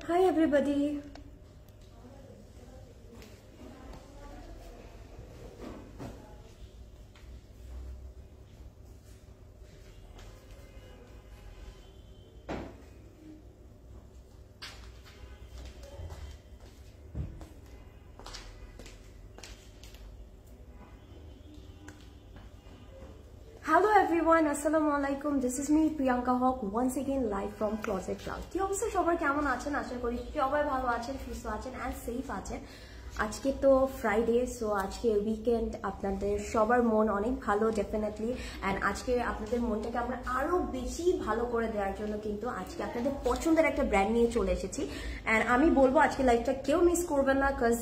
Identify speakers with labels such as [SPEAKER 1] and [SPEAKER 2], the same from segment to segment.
[SPEAKER 1] Hi everybody. Hello everyone, assalamu alaikum. This is me Priyanka Hawk once again live from Closet Cloud. কি অবস্থা সবার কেমন আছেন? আশা করি সবাই ভালো আছেন, সুস্থ আছেন and safe আছেন। আজকে তো ফ্রাইডে, সো আজকে উইকেন্ড, আপনাদের সবার মন অনেক ভালো ডেফিনেটলি। এন্ড আজকে আপনাদের মনটাকে আমরা আরো বেশি ভালো করে দেওয়ার জন্য কিন্তু আজকে আপনাদের পছন্দের একটা ব্র্যান্ড নিয়ে চলে এসেছি। এন্ড আমি বলবো আজকে লাইভটা কেউ মিস করবেন না, কজ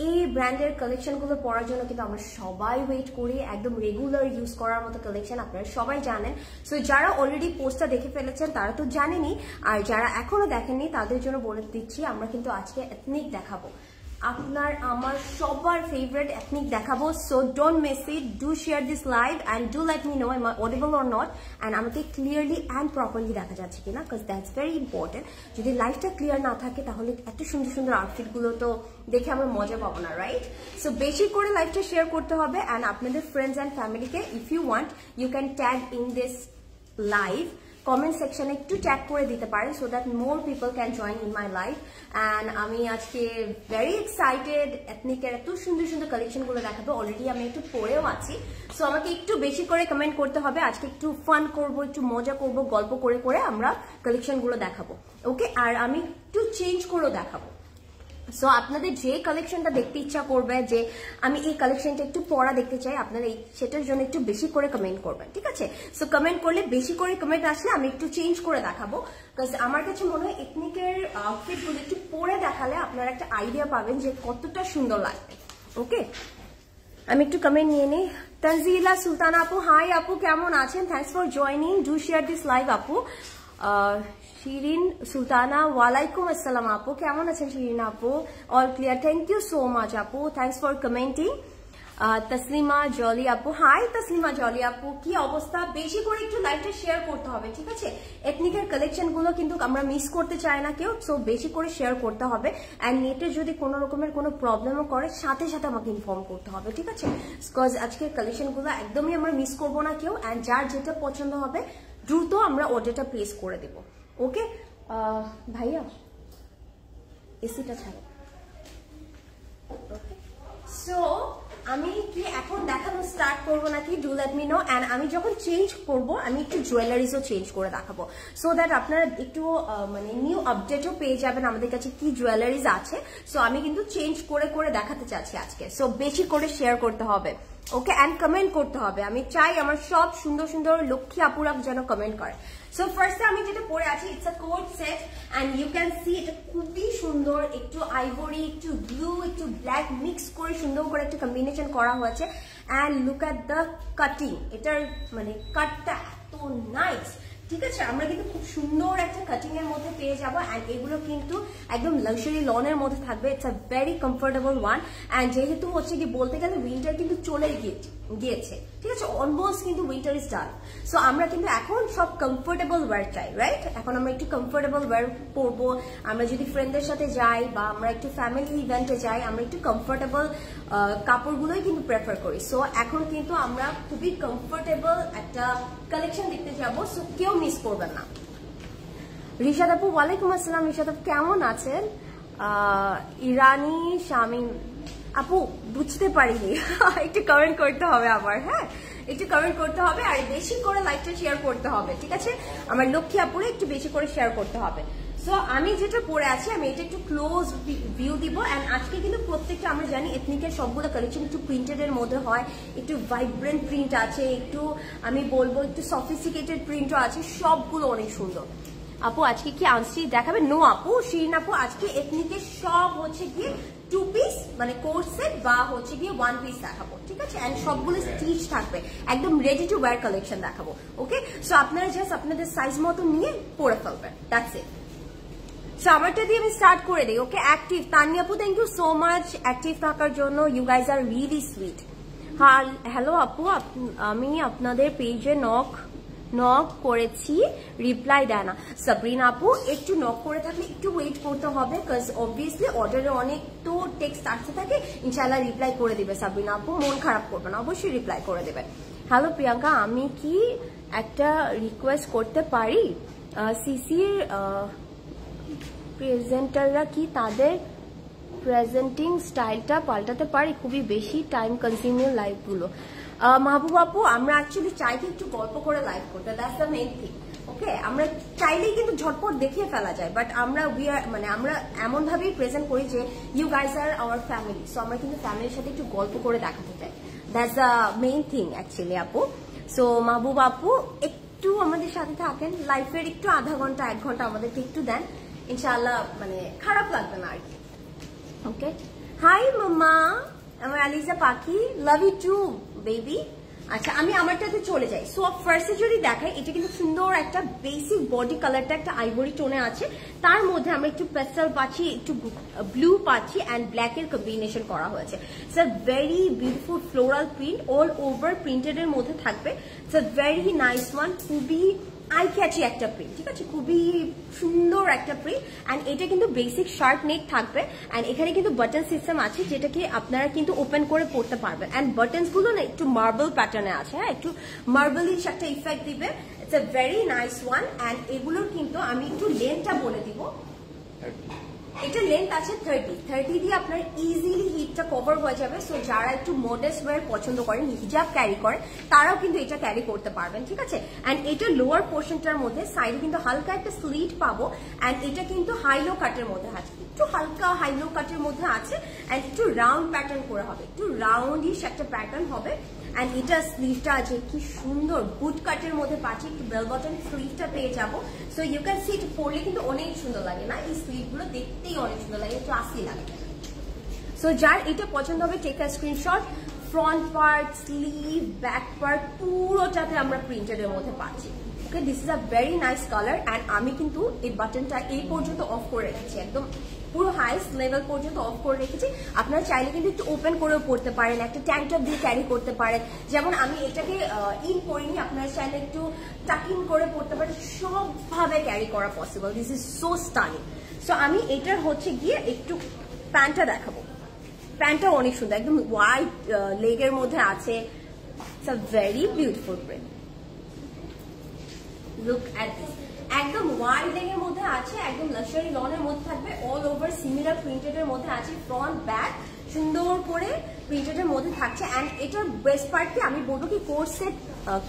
[SPEAKER 1] এই ব্র্যান্ডের কালেকশনগুলো পরার জন্য কিন্তু আমরা সবাই ওয়েট করি, একদম রেগুলার ইউজ করার মতো কালেকশন আপনারা সবাই জানেন। সো যারা অলরেডি পোস্টটা দেখে ফেলেছেন তারা তো জানেনই, আর যারা এখনো দেখেননি তাদের জন্য বলে দিচ্ছি আমরা কিন্তু আজকে এথনিক দেখাবো, আপনার আমার সবার ফেভারিট এথনিক দেখাবো। So don't miss it, do share this live and do let me know am I audible or not, and আমাকে ক্লিয়ারলি অ্যান্ড প্রপারলি দেখা যাচ্ছে কিনা, বিকজ দ্যাটস ভেরি ইম্পর্টেন্ট। যদি লাইভটা ক্লিয়ার না থাকে তাহলে এত সুন্দর সুন্দর আউটফিটগুলো তো দেখে আমরা মজা পাবো না, রাইট? সো বেশি করে লাইভটা শেয়ার করতে হবে, অ্যান্ড আপনাদের ফ্রেন্ডস অ্যান্ড ফ্যামিলিকে if you want you can tag in this live, comment সেকশনে একটু ট্যাগ করে দিতে পারেন, so that more people can join in my life. And আমি আজকে ভেরি এক্সাইটেড, এথনিকের এত সুন্দর সুন্দর কালেকশনগুলো দেখাবো। অলরেডি আমি একটু পরেও আছি, সো আমাকে একটু বেশি করে কমেন্ট করতে হবে। আজকে একটু ফান করবো, একটু মজা করবো, গল্প করে করে আমরা কালেকশনগুলো দেখাবো, ওকে? আর আমি একটু চেঞ্জ করেও দেখাবো। সো আপনাদের যে কালেকশনটা দেখতে ইচ্ছা করবে যে আমি এই কালেকশনটা একটু পরা দেখতে চাই, আপনারা সেটার জন্য একটু বেশি করে কমেন্ট করবেন, ঠিক আছে? সো কমেন্ট করলে, বেশি করে কমেন্ট আসলে আমি একটু চেঞ্জ করে দেখাবো, বিকজ আমার কাছে মনে হয় এথনিকের আউটফিটগুলো একটু পরে দেখালে আপনারা একটা আইডিয়া পাবেন যে কতটা সুন্দর লাগবে, ওকে? আমি একটু কমেন্ট নিয়ে নিই। তানজিলা সুলতানা আপু, হাই আপু, কেমন আছেন? Thanks for joining, do share this live আপু। শিরিন সুলতানা, ওয়ালাইকুম আসসালাম আপু, কেমন আছেন শিরিন আপু? All clear, thank you so much আপু, thanks for commenting. Taslima Jolly আপু, হাই তসলিমা জলি আপু, কি অবস্থা? বেশি করে একটু লাইভটা শেয়ার করতে হবে, ঠিক আছে? এথনিকের কালেকশন গুলো কিন্তু আমরা মিস করতে চাই না কেউ, সো বেশি করে শেয়ার করতে হবে। অ্যান্ড নেটে যদি কোনো রকমের কোনো প্রবলেমও করে সাথে সাথে আমাকে ইনফর্ম করতে হবে, ঠিক আছে? বিকজ আজকের কালেকশন গুলো একদমই আমরা মিস করবো না কেউ, অ্যান্ড যার যেটা পছন্দ হবে দ্রুত আমরা অর্ডারটা প্লেস করে দেবো, ওকে? ভাইয়া এসিটা ছাড়ো, ওকে? সো আমি কি এখন দেখানো স্টার্ট করবো নাকি? Do let me no. And আমি যখন চেঞ্জ করবো আমি একটু জুয়েলারিজও চেঞ্জ করে দেখাবো, সো দ্যাট আপনারা একটু মানে নিউ আপডেটও পেয়ে যাবেন আমাদের কাছে কি জুয়েলারিজ আছে। সো আমি কিন্তু চেঞ্জ করে করে দেখাতে চাচ্ছি আজকে, সো বেশি করে শেয়ার করতে হবে, ওকে? অ্যান্ড কমেন্ট করতে হবে। আমি চাই আমার সব সুন্দর সুন্দর লক্ষ্মী আপুরা যেন কমেন্ট করে। সো ফার্স্টে আমি যেটা পরে আছি, it's a coat set, and you can see এটা খুবই সুন্দর, একটু আইভরি, একটু ব্লু, একটু ব্ল্যাক মিক্স করে সুন্দর করে একটা কম্বিনেশন করা হয়েছে। And look at the cutting, এটার মানে কাটটা এত নাইস, ঠিক আছে? আমরা কিন্তু খুব সুন্দর একটা কাটিং এর মধ্যে পেয়ে যাবো, অ্যান্ড এগুলো কিন্তু একদম লাক্সারি লনের মধ্যে থাকবে। It's a very comfortable one, and যেহেতু হচ্ছে কি বলতে গেলে উইন্টার কিন্তু চলে গিয়েছে, ঠিক আছে? অলমোস্ট কিন্তু উইন্টার ইজ ডান, সো আমরা কিন্তু এখন সব কমফোর্টেবল ওয়্যার চাই, রাইট? এখন আমরা একটু কমফোর্টেবল ওয়্যার পরবো। আমরা যদি ফ্রেন্ডদের সাথে যাই বা আমরা একটু ফ্যামিলি ইভেন্টে যাই, আমরা একটু কমফোর্টেবল কাপড়গুলোই কিন্তু প্রেফার করি। সো এখন কিন্তু আমরা খুবই কমফোর্টেবল একটা কালেকশন দেখতে যাবো, সো কেউ মিস করবেন না। রিশাদ আপু, ওয়ালাইকুম আসসালাম। রিশাদ আপু কেমন আছেন? ইরানি শামিম আপু, বুঝতে পারিনি, একটু কমেন্ট করতে হবে আমার, হ্যাঁ একটু কমেন্ট করতে হবে, আর বেশি করে লাইকটা শেয়ার করতে হবে, ঠিক আছে? আমার লক্ষ্মী আপুরে একটু বেশি করে শেয়ার করতে হবে। সো আমি যেটা পরে আছি আমি এটা একটু ক্লোজ ভিউ দিব। অ্যান্ড আজকে কিন্তু প্রত্যেকটা আমরা জানি এথনিকের সবগুলো কালেকশন একটু প্রিন্টেড এর মধ্যে হয়, একটু ভাইব্রেন্ট প্রিন্ট আছে, একটু আমি বলবো একটু সফিস্টিকেটেড প্রিন্টও আছে, সবগুলো অনেক সুন্দর। আপু আজকে কি আনছি দেখাবে? নো আপু, শিরিন আপু আজকে এথনিকের সব হচ্ছে গিয়ে 2 পিস মানে কোর্স সেট বা হচ্ছে গিয়ে 1 পিস দেখাবো, ঠিক আছে? এন্ড সবগুলো স্টিচ থাকবে, একদম রেডি টু ওয়্যার কালেকশন দেখাবো, ওকে? সো আপনারা জাস্ট আপনাদের সাইজ মতো নিয়ে পরে ফেলবেন, দ্যাটস ইট। সো আমারটা দিয়ে আমি স্টার্ট করে দিই, ওকে? অ্যাক্টিভ তানিয়া আপু, thank you so much active থাকার জন্য, you guys are really sweet. হ্যাঁ হ্যালো আপু, আমি আপনাদের পেজে নক নক করেছি রিপ্লাই দেয় না। সাবরিনা আপু একটু নক করে থাকলে একটু ওয়েট করতে হবে, বিকজ অবভিয়াসলি অর্ডারে অনেক তো টেক্সট আসতে থাকে, ইনশাআল্লাহ রিপ্লাই করে দিবে সাবরিনা আপু, মন খারাপ করবে না, অবশ্যই রিপ্লাই করে দেবে। হ্যালো প্রিয়াঙ্কা, আমি কি একটা রিকোয়েস্ট করতে পারি? সিসির প্রেজেন্টাররা কি তাদের প্রেজেন্টিং স্টাইলটা পাল্টাতে পারে? খুবই বেশি টাইম কনজিউমিং লাইভগুলো। মাহবুব আপু, আমরা অ্যাকচুয়ালি চাই কি একটু গল্প করে লাইভ করতে, দ্যাটস দ্য মেইন থিং। ওকে, আমরা চাইলেই কিন্তু ঝটপট দেখিয়ে ফেলা যায়, বাট আমরা আমরা এমন ভাবেই প্রেজেন্ট করি যে you guys are our family, so আমরা কিন্তু ফ্যামিলির সাথে একটু গল্প করে দেখাতে চাই, that's the main thing actually আপু। সো মাহবুব আপু একটু আমাদের সাথে থাকেন, লাইফের একটু আধা ঘন্টা 1 ঘন্টা আমাদেরকে একটু দেন, ইনশাআল্লাহ খারাপ লাগবে না আর কি। ওকে, হাই মাম্মা, আমার আলিজা পাখি, লাভ ইউ টু বেবি। আচ্ছা, আমি আমারটাতে চলে যাই। সো ফার্স্টে যদি দেখাই, এটা কিন্তু সুন্দর একটা বেসিক বডি কালারটা একটা আইভরি টোনে আছে, তার মধ্যে আমরা একটু পেস্টাল পাচ্ছি, একটু ব্লু পাচ্ছি, অ্যান্ড ব্ল্যাকের কম্বিনেশন করা হয়েছে। It's a very beautiful floral print, all over printed এর মধ্যে থাকবে। It's a very nice one, খুবই আই ক্যাচি একটা প্রিন্ট, ঠিক আছে, খুবই সুন্দর একটা প্রিন্ট। অ্যান্ড এটা কিন্তু বেসিক শার্ট নেক থাকবে, অ্যান্ড এখানে কিন্তু বাটন সিস্টেম আছে, যেটাকে আপনারা কিন্তু ওপেন করে পড়তে পারবেন। অ্যান্ড বাটনস গুলো না একটু মার্বেল প্যাটার্নে আছে, হ্যাঁ, একটু মার্বেলিশ একটা ইফেক্ট দিবে। It's a very nice one. And এগুলোর কিন্তু আমি একটু লেন্থটা বলে দিব, এটা লেন্থ আছে 30 দিয়ে আপনার ইজিলি হিটটা কভার হয়ে যাবে। সো যারা একটু মডেস্ট ওয়্যার পছন্দ করেন, হিজাব ক্যারি করেন, তারাও কিন্তু এটা ক্যারি করতে পারবেন, ঠিক আছে। অ্যান্ড এটা লোয়ার পোর্শনটার মধ্যে সাইডে কিন্তু হালকা একটা স্লিট পাবো, অ্যান্ড এটা কিন্তু হাইলো কাটের মধ্যে আছে, একটু হালকা হাইলো কাটের মধ্যে আছে, অ্যান্ড একটু রাউন্ড প্যাটার্ন করে হবে, একটু রাউন্ডিশ একটা প্যাটার্ন হবে। অ্যান্ড এটা স্লিভটা আছে কি সুন্দর বুট কাটের মধ্যে পাচ্ছি, একটু বেল বটন স্লিভটা পেয়ে যাবো। সো ইউ ক্যান সি, এটা পরলে কিন্তু অনেক সুন্দর লাগে না, এই স্লিভ গুলো দেখতেই অনেক সুন্দর লাগে, ক্লাসি লাগে। সো যার এটা পছন্দ হবে, take a screenshot. Front part, sleeve, back part পুরোটাতে আমরা প্রিন্টেড এর মধ্যে পাচ্ছি। Okay, this is a very nice colour. And আমি কিন্তু এই বাটনটা এই পর্যন্ত অফ করে রেখেছি, একদম পুরো হাইস্ট লেভেল পর্যন্ত অফ করে রেখেছি। আপনারা চাইলে কিন্তু একটু ওপেন করেও পড়তে পারেন, একটা ট্যাঙ্ক টপ দিয়ে ক্যারি করতে পারেন। যেমন আমি এটাকে ইন করিনি, আপনারা চাইলে একটু টাক ইন করে পড়তে পারেন, সবভাবে ক্যারি করা possible. This is so stunning. So আমি এটার হচ্ছে গিয়ে একটু প্যান্টটা দেখাবো। প্যান্টটা অনেক সুন্দর, একদম হোয়াইট লেগের মধ্যে আছে। It's a very beautiful print, look at this, একদম ওয়াইড লেগের মধ্যে আছে, একদম লাক্সারি লনের মধ্যে থাকবে, অল ওভার সিমিলার প্রিন্টেড এর মধ্যে আছে, ফ্রন্ট ব্যাক সুন্দর করে প্রিন্টেড এর মধ্যে থাকছে। অ্যান্ড এটার বেস্ট পার্ট কি আমি বলবো কি, কোট সেট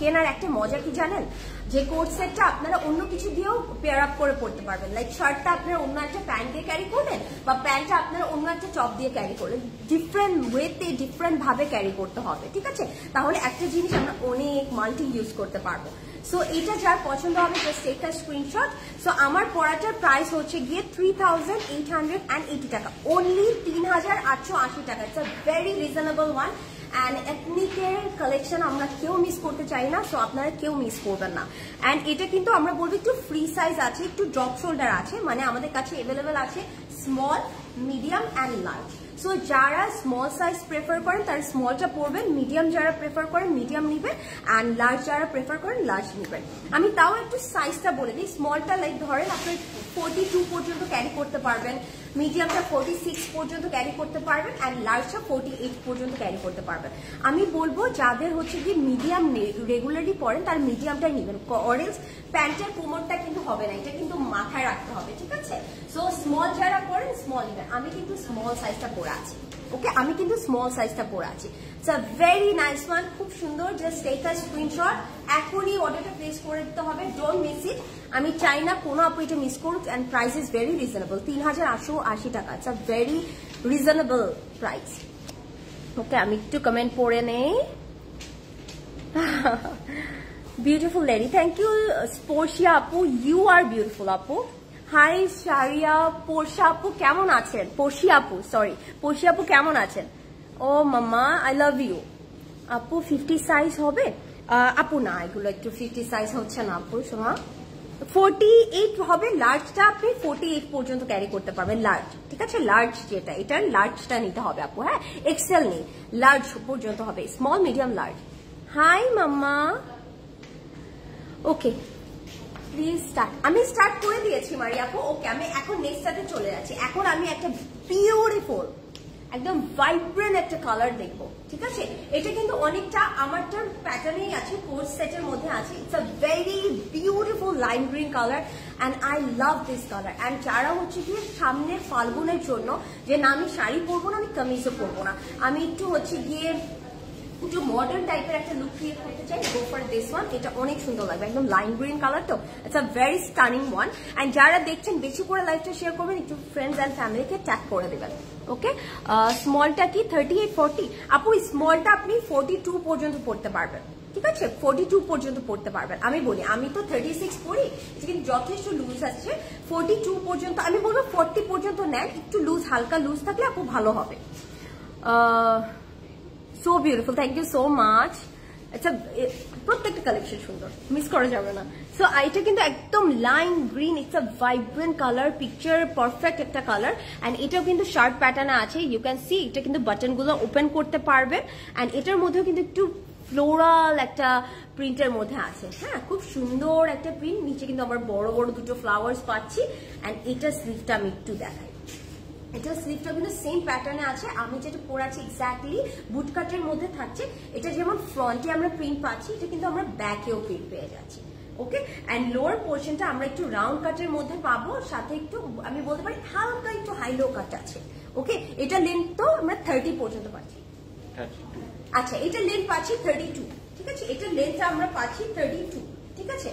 [SPEAKER 1] কেনার একটা মজা কি জানেন, যে কোট সেটটা আপনারা অন্য কিছু দিয়েও পেয়ার আপ করে পড়তে পারবেন। লাইক শার্টটা আপনারা অন্য একটা প্যান্ট দিয়ে ক্যারি করলেন, বা প্যান্টটা আপনারা অন্য একটা টপ দিয়ে ক্যারি করলেন, ডিফারেন্ট ওয়েতে ডিফারেন্ট ভাবে ক্যারি করতে হবে, ঠিক আছে। তাহলে একটা জিনিস আমরা অনেক মাল্টি ইউজ করতে পারবো। সো এটা যার পছন্দ হবে, just take a screenshot. So আমার পড়াটার প্রাইস হচ্ছে গিয়ে 3880 টাকা, অনলি 3880 টাকা। It's a very reasonable one. And এথনিকের কালেকশন আমরা কেউ মিস করতে চাই না, সো আপনারা কেউ মিস করবেন না। অ্যান্ড এটা কিন্তু আমরা বলবো একটু ফ্রি সাইজ আছে, একটু ড্রপ শোল্ডার আছে, মানে আমাদের কাছে অ্যাভেলেবেল আছে small, medium and large. So যারা স্মল সাইজ প্রেফার করেন তারা স্মলটা পরবেন, মিডিয়াম যারা প্রেফার করেন মিডিয়াম নিবেন, অ্যান্ড লার্জ যারা প্রেফার করেন লার্জ নিবেন। আমি তাও একটু সাইজটা বলে দিই। স্মলটা লাইক ধরেন আপনি 42 পর্যন্ত ক্যারি করতে পারবেন, মিডিয়ামটা 46 পর্যন্ত ক্যারি করতে পারবেন, অ্যান্ড লার্জটা 48 পর্যন্ত ক্যারি করতে পারবেন। আমি বলবো যাদের হচ্ছে কি মিডিয়াম রেগুলারলি পরেন তার মিডিয়ামটাই নেবেন, অরেঞ্জ প্যান্টের কোমরটা কিন্তু হবে না, এটা কিন্তু মাথায় রাখতে হবে, ঠিক আছে। সো স্মল যারা পরেন স্মল নেবেন। আমি কিন্তু স্মল সাইজটা পরে আছি, ওকে, আমি কিন্তু স্মল সাইজটা পরে আছি। It's a very nice one, খুব সুন্দর। জাস্ট টেক আ স্ক্রিনশট, এখনই অর্ডারটা প্লেস করে দিতে হবে, ডোন্ট মিস ইট। আমি চাই না কোনো আপু এটা মিস করুক। And price is very reasonable, 3880 টাকা। It's a very reasonable price. Okay, আমি একটু কমেন্ট পড়ে নেই। Beautiful lady, thank you Sporshia আপু, ইউ আর বিউটিফুল আপু। হাই শারিয়া, পোর্শা আপু কেমন আছেন? পোর্শিয়া আপু, সরি, পোর্শিয়া আপু কেমন আছেন? ও মাম্মা, আই লাভ ইউ। আপু 50 সাইজ হবে? আপু না, এগুলো একটু 50 সাইজ হচ্ছে না আপু, শোনা 48 হবে। লার্জটা আপনি 48 পর্যন্ত ক্যারি করতে পারবেন, লার্জ, ঠিক আছে। লার্জ যেটা, এটার লার্জটা নিতে হবে আপু, হ্যাঁ, এক্সেল নেই, লার্জ পর্যন্ত হবে, small, medium, large. Hi mamma, okay please start. আমি স্টার্ট করে দিয়েছি মারিয়া আপু। ওকে আমি এখন নেক্সটটাতে চলে যাচ্ছি। এখন আমি একটা বিউটিফুল একদম ভাইব্রেন্ট একটা কালার দেখবো, ঠিক আছে? এটা কিন্তু অনেকটা আমারটার প্যাটার্নেই আছে, কোর্স সেটের মধ্যে আছে। It's a very beautiful lime green colour and I love this colour. And যারা হচ্ছে কি সামনের ফাল্গুনের জন্য যে না আমি শাড়ি পরবো না, আমি কামিজও পরবো না, আমি একটু হচ্ছে গিয়ে একটু মডার্ন টাইপের একটা লুক ক্রিয়েট করতে চাই, গো ফর দিস ওয়ান। এটা অনেক সুন্দর লাগবে, একদম লাইম গ্রিন কালার, তো it's a very stunning one. And যারা দেখছেন বেশি করে লাইভটা শেয়ার করবেন, একটু ফ্রেন্ডস অ্যান্ড ফ্যামিলিকে ট্যাগ করে দেবেন। ওকে স্মলটা কি 38 40? আপু স্মলটা আপনি 42 পর্যন্ত পড়তে পারবেন, ঠিক আছে? 42 পর্যন্ত পড়তে পারবেন। আমি বলি আমি তো 36 পড়ি, কিন্তু যথেষ্ট লুজ আছে। 42 পর্যন্ত আমি বলবো 40 পর্যন্ত নেন, একটু লুজ, হালকা লুজ থাকলে আপু ভালো হবে। So beautiful, thank you so much. আচ্ছা প্রত্যেকটা কালেকশন সুন্দর, মিস করা যাবে না। সো এটা কিন্তু একদম lime green, it's a vibrant colour, picture perfect একটা কালার। অ্যান্ড এটাও কিন্তু শার্ট প্যাটার্নে আছে, ইউ ক্যান সি। এটা কিন্তু বাটনগুলো ওপেন করতে পারবেন। অ্যান্ড এটার মধ্যেও কিন্তু একটু ফ্লোরাল একটা প্রিন্টের মধ্যে আছে। হ্যাঁ খুব সুন্দর একটা প্রিন্ট, নিচে কিন্তু আবার বড় বড় দুটো ফ্লাওয়ার্স পাচ্ছি। অ্যান্ড এটা স্লিভটা আমি একটু দেখাই। এটা স্লিভটা কিন্তু সেম প্যাটার্নে আছে, আমি যেটা পরাচ্ছি এক্স্যাক্টলি বুট কাটের মধ্যে থাকছে। এটা যেমন ফ্রন্টে আমরা প্রিন্ট পাচ্ছি, এটা কিন্তু আমরা ব্যাকেও প্রিন্ট পেয়ে যাচ্ছি। ওকে অ্যান্ড লোয়ার পোর্শনটা আমরা একটু রাউন্ড কাটের মধ্যে পাবো, সাথে একটু আমি বলতে পারি হালকা একটু হাই লো কাট আছে। ওকে এটা লেন্থ তো আমরা 30 পর্যন্ত পাচ্ছি। আচ্ছা এটা লেন্থ পাচ্ছি 32, ঠিক আছে? এটা লেন্থটা আমরা পাচ্ছি 32, ঠিক আছে?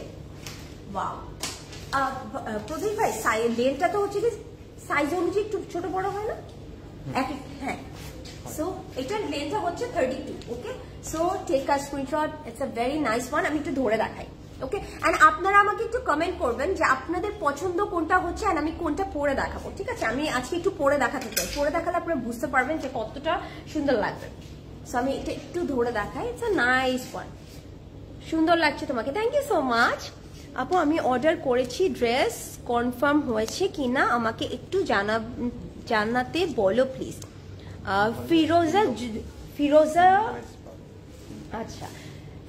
[SPEAKER 1] ওয়াও প্রদীপ ভাই লেন্থটা তো হচ্ছে কি সাইজ অনুযায়ী একটু ছোট বড় হয় না? হ্যাঁ সো এটার লেন্থটা হচ্ছে 32। Okay so take a screenshot, it's a very nice one. আমি একটু ধরে দেখাই। ওকে অ্যান্ড আপনারা আমাকে একটু কমেন্ট করবেন যে আপনাদের পছন্দ কোনটা হচ্ছে, অ্যান্ড আমি কোনটা পরে দেখাবো, ঠিক আছে? আমি আজকে একটু পরে দেখাতে চাই, পরে দেখালে আপনারা বুঝতে পারবেন যে কতটা সুন্দর লাগবে। সো আমি এটা একটু ধরে দেখাই। ইটস আ নাইস ওয়ান, সুন্দর লাগছে তোমাকে, থ্যাংক ইউ সো মাচ। আপু আমি অর্ডার করেছি, ড্রেস কনফার্ম হয়েছে কিনা আমাকে একটু জানাতে বলো প্লিজ। ফিরোজা আচ্ছা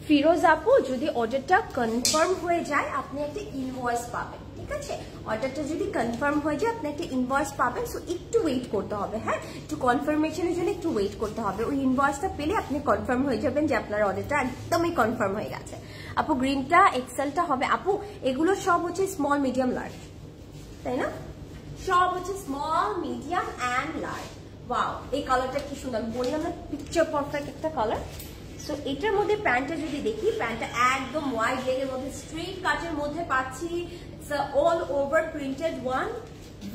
[SPEAKER 1] ফিরোজা আপু, যদি অর্ডারটা কনফার্ম হয়ে যায় আপনি একটা ইনভয়েস পাবেন, ঠিক আছে? অর্ডারটা যদি কনফার্ম হয়ে যায় আপনি একটা ইনভয়েস পাবেন। সো একটু ওয়েট করতে হবে, হ্যাঁ একটু কনফার্মেশনের জন্য একটু ওয়েট করতে হবে। ওই ইনভয়েসটা পেলে আপনি কনফার্ম হয়ে যাবেন যে আপনার অর্ডারটা একদমই কনফার্ম হয়ে গেছে। আপু গ্রিনটা এক্সেলটা হবে? আপু এগুলো সব হচ্ছে স্মল মিডিয়াম লার্জ, তাই না? সব হচ্ছে small medium and large. Wow এই কালারটা কি সুন্দর, বললাম না পিকচার পারফেক্ট একটা কালার। সো এটার মধ্যে প্যান্টটা যদি দেখি, প্যান্টটা একদম ওয়াইড লেগের মধ্যে স্ট্রেট কাটের মধ্যে পাচ্ছি। It's all over printed one,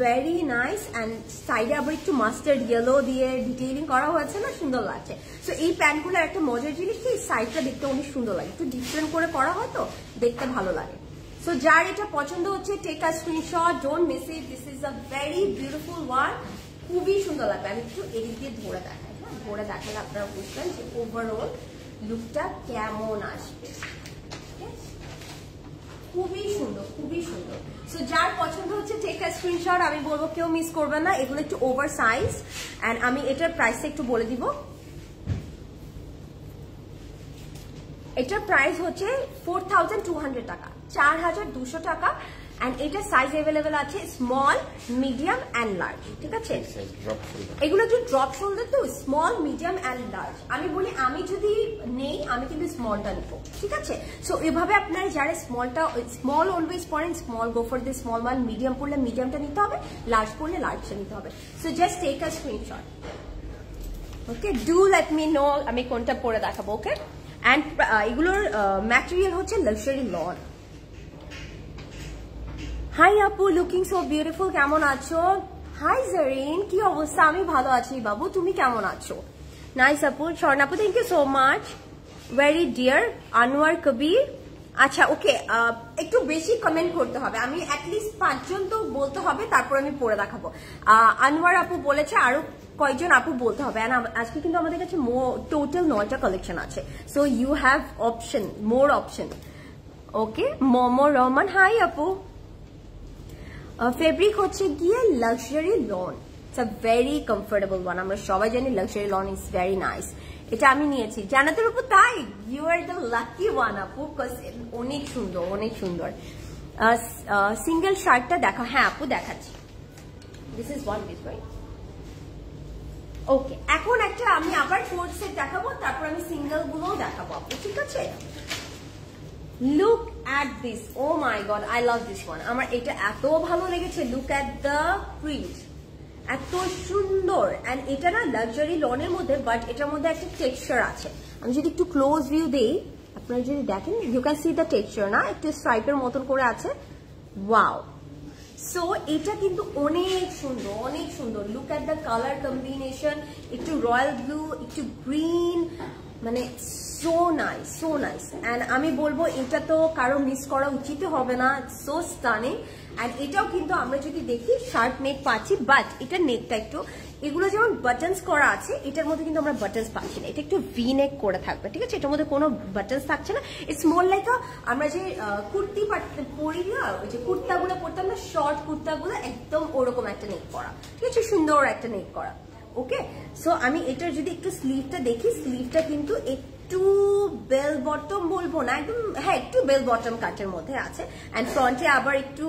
[SPEAKER 1] very nice. And সাইডে আবার একটু মাস্টার্ড ইয়েলো দিয়ে ডিটেইলিং করা হয়েছে না, সুন্দর লাগছে। সো এই প্যান্টগুলোর একটা মজার জিনিস কি, সাইডটা দেখতে অনেক সুন্দর লাগে, একটু ডিফারেন্ট করে করা হয় তো দেখতে ভালো লাগে। সো যার এটা পছন্দ হচ্ছে take a screenshot, don't miss it, this is a very beautiful one, খুবই সুন্দর লাগবে। আমি একটু এদিক দিয়ে ধরে দেখাই, হ্যাঁ ধরে দেখালে আপনারা বুঝবেন যে ওভারঅল লুকটা কেমন আসবে। খুবই সুন্দর, খুবই সুন্দর। সো যার পছন্দ হচ্ছে টেক আ স্ক্রিনশট, আমি বলবো কেউ মিস করবে না। এগুলো একটু ওভার সাইজ। অ্যান্ড আমি এটার প্রাইসটা একটু বলে দিব। এটার প্রাইস হচ্ছে 4200 টাকা, 4200 টাকা। অ্যান্ড এটা সাইজ অ্যাভেলেবেল আছে স্মল, মিডিয়াম অ্যান্ড লার্জ, ঠিক আছে? এগুলো একটু ড্রপ শোল্ডার তো, স্মল, মিডিয়াম অ্যান্ড লার্জ। আমি বলি আমি যদি নেই আমি কিন্তু স্মলটা নিবো, ঠিক আছে? সো এভাবে আপনারা যারা স্মল অলওয়েজ পড়েন, small go for the small one, medium পড়লে মিডিয়ামটা নিতে হবে, লার্জ পড়লে লার্জটা নিতে হবে। So just take a screenshot. Okay do let me know আমি কোনটা পরে দেখাবো। ওকে অ্যান্ড এগুলোর ম্যাটেরিয়াল হচ্ছে লাক্সারি লন। হাই আপু, লুকিং সো বিউটিফুল, কেমন আছো? হাই জারিন, কি অবস্থা? আমি ভালো আছি বাবু, তুমি কেমন আছো? নাইস আপু, স্বর্ণাপু thank you so much, very dear. Anwar Kabir, আচ্ছা ওকে একটু বেশি কমেন্ট করতে হবে, আমি অ্যাটলিস্ট 5 জন তো বলতে হবে, তারপর আমি পরে দেখাবো। আনোয়ার আপু বলেছে আরো কয়েকজন আপু বলতে হবে। আজকে কিন্তু আমাদের কাছে টোটাল 9টা কালেকশন আছে। So you have option, more option. Okay Momo Rahman, hi আপু। ফেব্রিক হচ্ছে গিয়ে luxury lawn, it's a very comfortable one. আমরা সবাই জানি luxury lawn is very nice. এটা আমি নিয়েছি জান্নাতের উপর, তাই you are the lucky one আপু, অনেক সুন্দর অনেক সুন্দর। সিঙ্গেল শার্টটা দেখা, হ্যাঁ আপু দেখাচ্ছি, this is one piece right. Okay, এখন একটা আমি আবার কোট সেট দেখাবো, তারপর আমি সিঙ্গেল গুলোও দেখাবো আপু, ঠিক আছে? Look at this, oh my god I love this one, আমার এটা এত ভালো লেগেছে। লুক অ্যাট দ্য প্রিন্ট, এত সুন্দর। এন্ড এটা না লাক্সারি লনের মধ্যে, বাট এটার মধ্যে একটা টেক্সচার আছে। আমি যদি একটু ক্লোজ ভিউ দেই, আপনারা যদি দেখেন you can see the texture, না একটু স্ট্রাইপের মতন করে আছে, ওয়াও। সো এটা কিন্তু অনেক সুন্দর অনেক সুন্দর। Look at the colour combination, একটু রয়্যাল ব্লু, একটু গ্রিন, মানে so nice so nice. And আমি বলবো এটা তো কারো মিস করা উচিত হবে না, সো স্টানিং। অ্যান্ড এটাও কিন্তু আমরা যদি দেখি শার্ট নেক পাচ্ছি, বাট এটার নেকটা একটু, এগুলো যেমন বাটনস করা আছে, এটার মধ্যে কিন্তু আমরা বাটনস পাচ্ছি না, এটা একটু ভি নেক করে থাকবে, ঠিক আছে? এটার মধ্যে কোনো বাটনস থাকছে না। ইটস মোর লাইক আমরা যে কুর্তি পরি না, ওই যে কুর্তাগুলো পরতাম না, শর্ট কুর্তাগুলো, একদম ওরকম একটা নেক করা, ঠিক আছে? সুন্দর একটা নেক করা। ওকে, সো আমি এটার যদি একটু স্লিভটা দেখি, স্লিভটা কিন্তু একটু বেল বটম বলবো না, একদম হ্যাঁ একটু বেল বটম কাটের মধ্যে আছে। অ্যান্ড ফ্রন্টে আবার একটু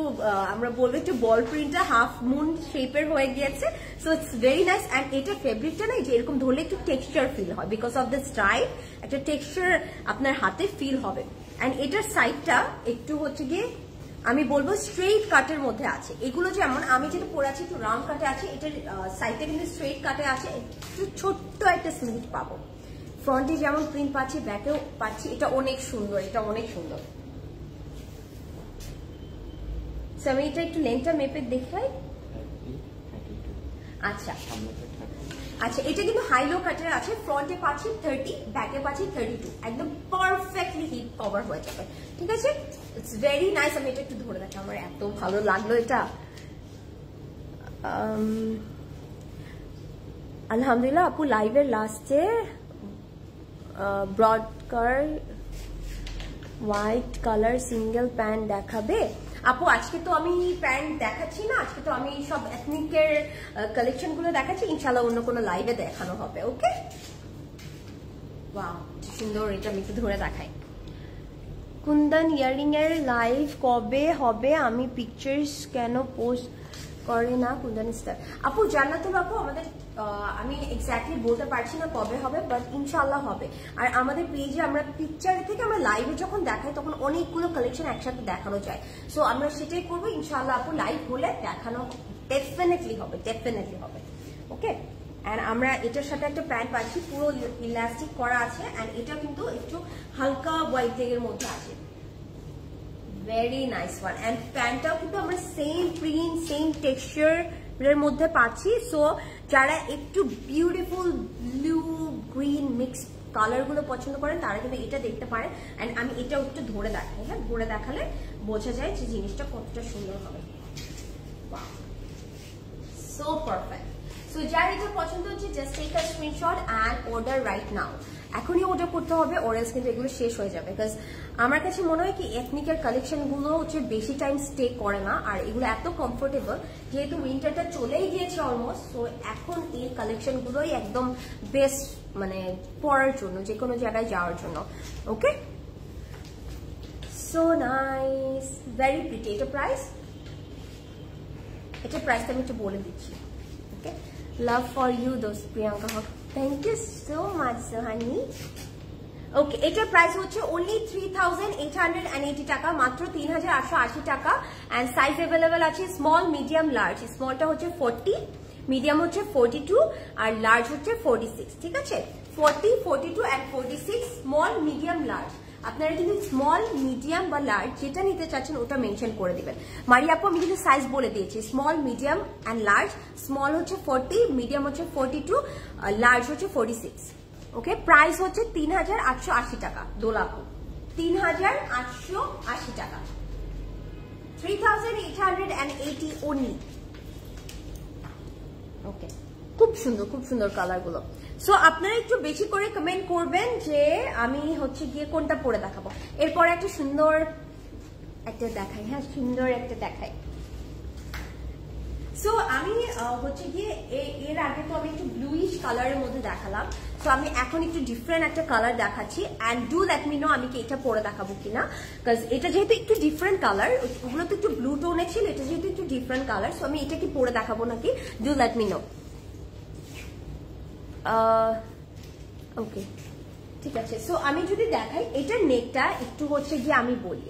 [SPEAKER 1] আমরা বলবো একটু বল প্রিন্টটা হাফ মুন শেপের হয়ে গিয়েছে, so it's very nice. And এটা ফেব্রিকটা না যে এরকম ধরলে একটু টেক্সচার ফিল হয়, বিকজ অফ দ্য স্টাইল একটা টেক্সচার আপনার হাতে ফিল হবে। অ্যান্ড এটার সাইডটা একটু হচ্ছে গিয়ে আমি বলবো স্ট্রেট কাটের মধ্যে আছে। এগুলো যেমন আমি যেটা পরে আছি একটু রাউন্ড কাটে আছে, এটার সাইডটা কিন্তু স্ট্রেট কাটে আছে, একটু ছোট্ট একটা স্লিভ পাবো। ফ্রন্টে যেমন প্রিন্ট পাচ্ছি, ব্যাকেও পাচ্ছি, এটা অনেক সুন্দর, এটা অনেক সুন্দর। আমি এটা একটু লেন্থটা মেপে দেখাই। আচ্ছা আচ্ছা, এটা কিন্তু হাই লো কাটের আছে, ফ্রন্টে পাচ্ছি 30, ব্যাকে পাচ্ছি 32, একদম পারফেক্টলি হিপ কভার হয়ে যাবে, ঠিক আছে? It's very nice. আমি এটা একটু ধরে রাখি, আমার এত ভালো লাগলো এটা। আলহামদুলিল্লাহ আপু, লাইভের লাস্টে ব্রডকার হোয়াইট কালার সিঙ্গেল প্যান্ট দেখাবে আপু? আজকে তো আমি প্যান্ট দেখাচ্ছি না, আজকে তো আমি সব এথনিকের কালেকশন গুলো দেখাচ্ছি, ইনশাল্লাহ অন্য কোনো লাইভে দেখানো হবে। ওকে, ওয়াও সুন্দর, এটা আমি একটু ধরে দেখাই। কুন্দন ইয়ারিং এর লাইভ কবে হবে? আমি পিকচার্স কেন পোস্ট করে না কুন্দন স্টার? আপু জান্নাতুল আপু, আমাদের আমি এক্স্যাক্টলি বলতে পারছি না কবে হবে, বাট ইনশাল্লাহ হবে। আর আমাদের পেজে আমরা পিকচার থেকে আমরা লাইভে যখন দেখাই তখন অনেকগুলো কালেকশন একসাথে দেখানো যায়, সো আমরা সেটাই করবো ইনশাল্লাহ আপু। লাইভ হলে দেখানো ডেফিনেটলি হবে, ডেফিনেটলি হবে। ওকে, অ্যান্ড আমরা এটার সাথে একটা প্যান্ট পাচ্ছি, পুরো ইলাস্টিক করা আছে, অ্যান্ড এটা কিন্তু একটু হালকা হোয়াইট এর মধ্যে আছে, ভেরি নাইস ওয়ান। অ্যান্ড প্যান্টটাও কিন্তু আমরা সেম প্রিন্ট সেম টেক্সচার এর মধ্যে পাচ্ছি। সো যারা একটু beautiful blue green mix colour গুলো পছন্দ করেন তারা কিন্তু এটা দেখতে পারেন। অ্যান্ড আমি এটা একটু ধরে দেখাই, হ্যাঁ ধরে দেখালে বোঝা যায় যে জিনিসটা কতটা সুন্দর হবে। So perfect. সো যার এটা পছন্দ হচ্ছে just take a screenshot and order right now. এখনই অর্ডার করতে হবে, অরেলস কিন্তু এগুলো শেষ হয়ে যাবে। বিকজ আমার কাছে মনে হয় কি এথনিকের কালেকশন গুলো হচ্ছে বেশি টাইম স্টে করে না, আর এগুলো এত কমফোর্টেবল, যেহেতু উইন্টারটা চলেই গিয়েছে অলমোস্ট, সো এখন এই কালেকশন গুলোই একদম বেস্ট মানে পরার জন্য, যে কোনো জায়গায় যাওয়ার জন্য। ওকে, সো নাইস, ভেরি প্রিটি। এটা প্রাইস, এটা প্রাইসটা আমি একটু বলে দিচ্ছি। ওকে, লাভ ফর ইউ দোস্ত প্রিয়াঙ্কা হক, thank you so much Sohani. ওকে, এটার প্রাইস হচ্ছে অনলি 3880 টাকা, মাত্র 3880 টাকা। অ্যান্ড সাইজ অ্যাভেলেবেল আছে স্মল, মিডিয়াম, লার্জ। স্মলটা হচ্ছে 40, মিডিয়াম হচ্ছে 42, আর লার্জ হচ্ছে 46, ঠিক আছে? 40, 42 অ্যান্ড 46, স্মল, মিডিয়াম, লার্জ। আপনারা কিন্তু স্মল, মিডিয়াম বা লার্জ যেটা নিতে চাচ্ছেন ওটা মেনশন করে দিবেন। মারিয়া আপু, আমি কিন্তু সাইজ বলে দিয়েছি, small, medium and large. Small হচ্ছে 40, মিডিয়াম হচ্ছে 42, লার্জ হচ্ছে 46। ওকে, প্রাইস হচ্ছে 3880 টাকা। দোলাপু 3880 টাকা, 3880 অনলি। ওকে, খুব সুন্দর, খুব সুন্দর কালার গুলো। সো আপনারা একটু বেশি করে কমেন্ট করবেন যে আমি হচ্ছে গিয়ে কোনটা পরে দেখাবো। এরপর একটা সুন্দর একটা দেখাই, হ্যাঁ সুন্দর একটা দেখাই। সো আমি হচ্ছে গিয়ে এর আগে তো আমি একটু ব্লুইশ কালারের মধ্যে দেখালাম, সো আমি এখন একটু ডিফারেন্ট একটা কালার দেখাচ্ছি and do let me know আমি কি এটা পরে দেখাবো কিনা, বিকজ এটা যেহেতু একটু ডিফারেন্ট কালার, ওগুলো তো একটু ব্লু টোনে ছিল, এটা যেহেতু একটু ডিফারেন্ট কালার, সো আমি এটা কি পরে দেখাবো নাকি, ডু লেট মি নো। ওকে ঠিক আছে, সো আমি যদি দেখাই এটার নেকটা একটু হচ্ছে গিয়ে আমি বলি,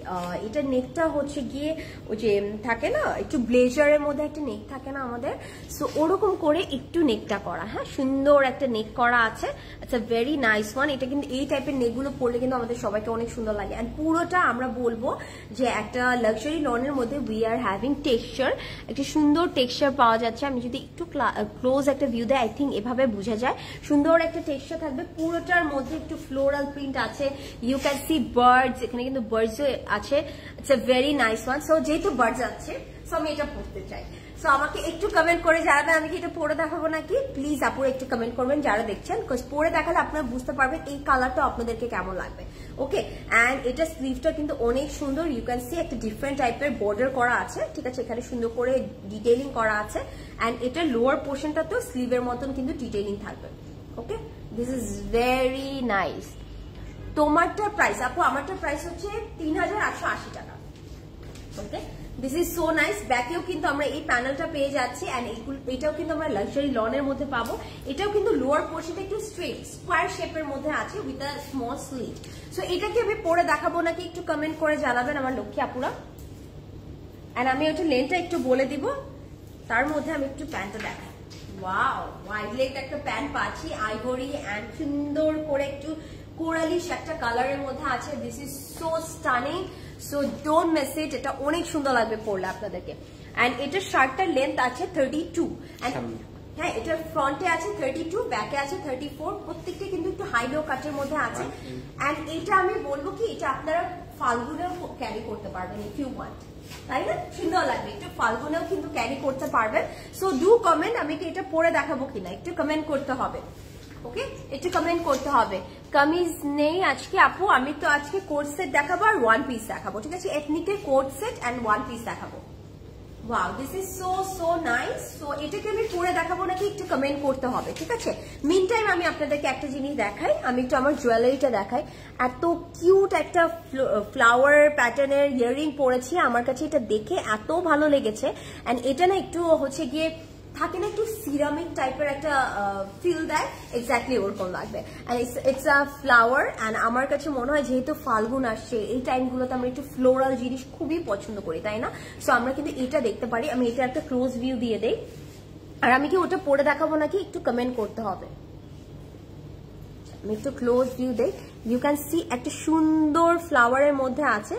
[SPEAKER 1] এটার নেকটা হচ্ছে গিয়ে ওই যে থাকে না একটু ব্লেজারের মধ্যে একটা নেক থাকে না আমাদের, সো ওরকম করে একটু নেকটা করা, হ্যাঁ সুন্দর একটা নেক করা আছে, it's a very nice one. এটা কিন্তু এই টাইপের নেকগুলো পরলে কিন্তু আমাদের সবাইকে অনেক সুন্দর লাগে, অ্যান্ড পুরোটা আমরা বলবো যে একটা লাক্সারি লনের মধ্যে উই আর হ্যাভিং টেক্সচার, একটা সুন্দর টেক্সচার পাওয়া যাচ্ছে। আমি যদি একটু ক্লোজ একটা ভিউ দেয়, আই থিঙ্ক এভাবে বোঝা যায়, সুন্দর একটা টেক্সচার থাকবে, পুরোটার মধ্যে একটু ফ্লোরাল প্রিন্ট আছে, ইউ ক্যান সি বার্ডস, এখানে কিন্তু বার্ডস আছে, it's a very nice one. So যেহেতু বার্ডস আছে, সো আমি এটা পড়তে চাই, সো আমাকে একটু কমেন্ট করে জানাবেন আমি কি এটা পরে দেখাবো নাকি, প্লিজ আপুরা একটু কমেন্ট করবেন যারা দেখছেন, বিকজ পরে দেখালে আপনারা বুঝতে পারবেন এই কালারটা আপনাদেরকে কেমন লাগবে। ওকে, অ্যান্ড এটা স্লিভটা কিন্তু অনেক সুন্দর, ইউ ক্যান সি একটা ডিফারেন্ট টাইপের বর্ডার করা আছে, ঠিক আছে, এখানে সুন্দর করে ডিটেইলিং করা আছে, অ্যান্ড এটার লোয়ার পোর্শনটা তো স্লিভের মতন কিন্তু ডিটেইলিং থাকবে। Okay, this is very nice. তোমারটার প্রাইস আপু, আমারটার প্রাইস হচ্ছে ৩,৮৮০ টাকা। Okay, this is so nice. ব্যাকেও কিন্তু আমরা এই প্যানেলটা পেয়ে যাচ্ছি, অ্যান্ড এটাও কিন্তু আমরা লাক্সারি লনের মধ্যে পাবো। এটাও কিন্তু লোয়ার পোর্শনটা একটু স্ট্রেট স্কোয়ার শেপের মধ্যে আছে with a small sleeve. So এটাকে আমি পরে দেখাবো নাকি একটু কমেন্ট করে জানাবেন আমার লক্ষ্মী আপুরা, অ্যান্ড আমি ওটা লেনটা একটু বলে দিব, তার মধ্যে আমি একটু প্যান্টটা দেখাই। ওয়াও, ওয়াইড লেগ একটা প্যান্ট পাচ্ছি, আইভরি অ্যান্ড সুন্দর করে একটু কোরালিশ একটা কালারের মধ্যে আছে, this is so stunning, so don't miss it, এটা অনেক সুন্দর লাগবে পরলে আপনাদেরকে। অ্যান্ড এটার শার্টটার লেন্থ আছে 32, হ্যাঁ এটার ফ্রন্টে আছে 32, ব্যাকে আছে 34, প্রত্যেকটা কিন্তু একটু হাই লো কাটের মধ্যে আছে। অ্যান্ড এটা আমি বলবো কি এটা আপনারা ফাল্গুনেও ক্যারি করতে পারবেন ইফ ইউ ওয়ান্ট, তাই না, সুন্দর লাগবে, একটু ফাল্গুনেও কিন্তু ক্যারি করতে পারবেন। সো ডু কমেন্ট আমি কি এটা পরে দেখাবো কিনা, একটু কমেন্ট করতে হবে। ওকে, একটু কমেন্ট করতে হবে। কামিজ নেই আজকে আপু, আমি তো আজকে কোট সেট দেখাবো আর ওয়ান পিস দেখাবো, ঠিক আছে, এথনিকের coat set and one piece দেখাবো। Wow, this is so so nice. So এটাকে আমি পরে দেখাবো নাকি একটু কমেন্ট করতে হবে, ঠিক আছে। মিন টাইম আমি আপনাদেরকে একটা জিনিস দেখাই, আমি একটু আমার জুয়েলারিটা দেখাই। এত কিউট একটা ফ্লাওয়ার প্যাটার্নের ইয়াররিং পরেছি, আমার কাছে এটা দেখে এত ভালো লেগেছে। অ্যান্ড এটা না একটু হচ্ছে গিয়ে থাকে না একটু সিরামিক টাইপের একটা ফিল দেয়, এক্স্যাক্টলি ওরকম লাগবে। And it's a flower, and আমার কাছে মনে হয় যেহেতু ফাল্গুন আসছে এই টাইমগুলোতে আমরা একটু ফ্লোরাল জিনিস খুবই পছন্দ করি, তাই না। সো আমরা কিন্তু এটা দেখতে পারি, আমি এটা একটা ক্লোজ ভিউ দিয়ে দেই, আর আমি কি ওটা পরে দেখাবো নাকি একটু কমেন্ট করতে হবে। আমি একটু ক্লোজ ভিউ দেই, ইউ ক্যান সি একটা সুন্দর ফ্লাওয়ারের মধ্যে আছে,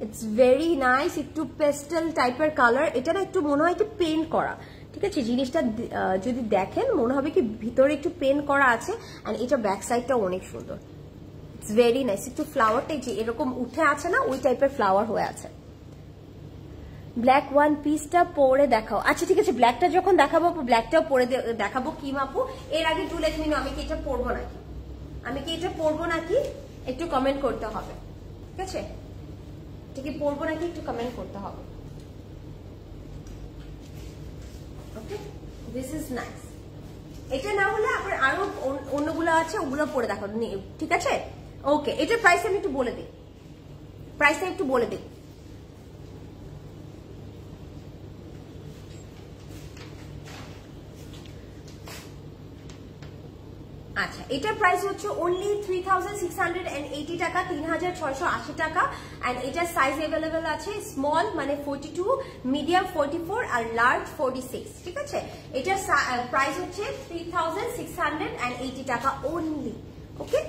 [SPEAKER 1] ইটস ভেরি নাইস, একটু পেস্টেল টাইপের কালার, এটা না একটু মনে হয় একটু পেন্ট করা, ঠিক আছে, জিনিসটা যদি দেখেন মনে হবে কি ভিতরে একটু পেন্ট করা আছে। অ্যান্ড এটা ব্যাক সাইডটা অনেক সুন্দর, ইটস ভেরি নাইস, একটু ফ্লাওয়ারটা যে এরকম উঠে আছে না ওই টাইপের ফ্লাওয়ার হয়ে আছে। ব্ল্যাক ওয়ান পিসটা পরে দেখাও, আচ্ছা ঠিক আছে, ব্ল্যাকটা যখন দেখাবো ব্ল্যাকটাও পরে দেখাবো। কি মাপু, এর আগে টু লেট মি নো আমি কি এটা পরবো নাকি, আমি কি এটা পরবো নাকি একটু কমেন্ট করতে হবে, ঠিক আছে, এটা কি পরবো নাকি একটু কমেন্ট করতে হবে। ওকে, দিস ইজ নাইস। এটা না হলে আপনার আরো অন্যগুলো আছে ওগুলো পরে দেখো, ঠিক আছে। ওকে, এটার প্রাইস আমি একটু বলে দিই, প্রাইসটা একটু বলে দিই। আচ্ছা, এটার প্রাইস হচ্ছে অনলি 3,680 টাকা, 3,680 টাকা। অ্যান্ড এটার সাইজ অ্যাভেলেবেল আছে, স্মল মানে 42, মিডিয়াম 44 আর লার্জ 46, ঠিক আছে। এটার প্রাইস হচ্ছে 3,680 টাকা অনলি। ওকে,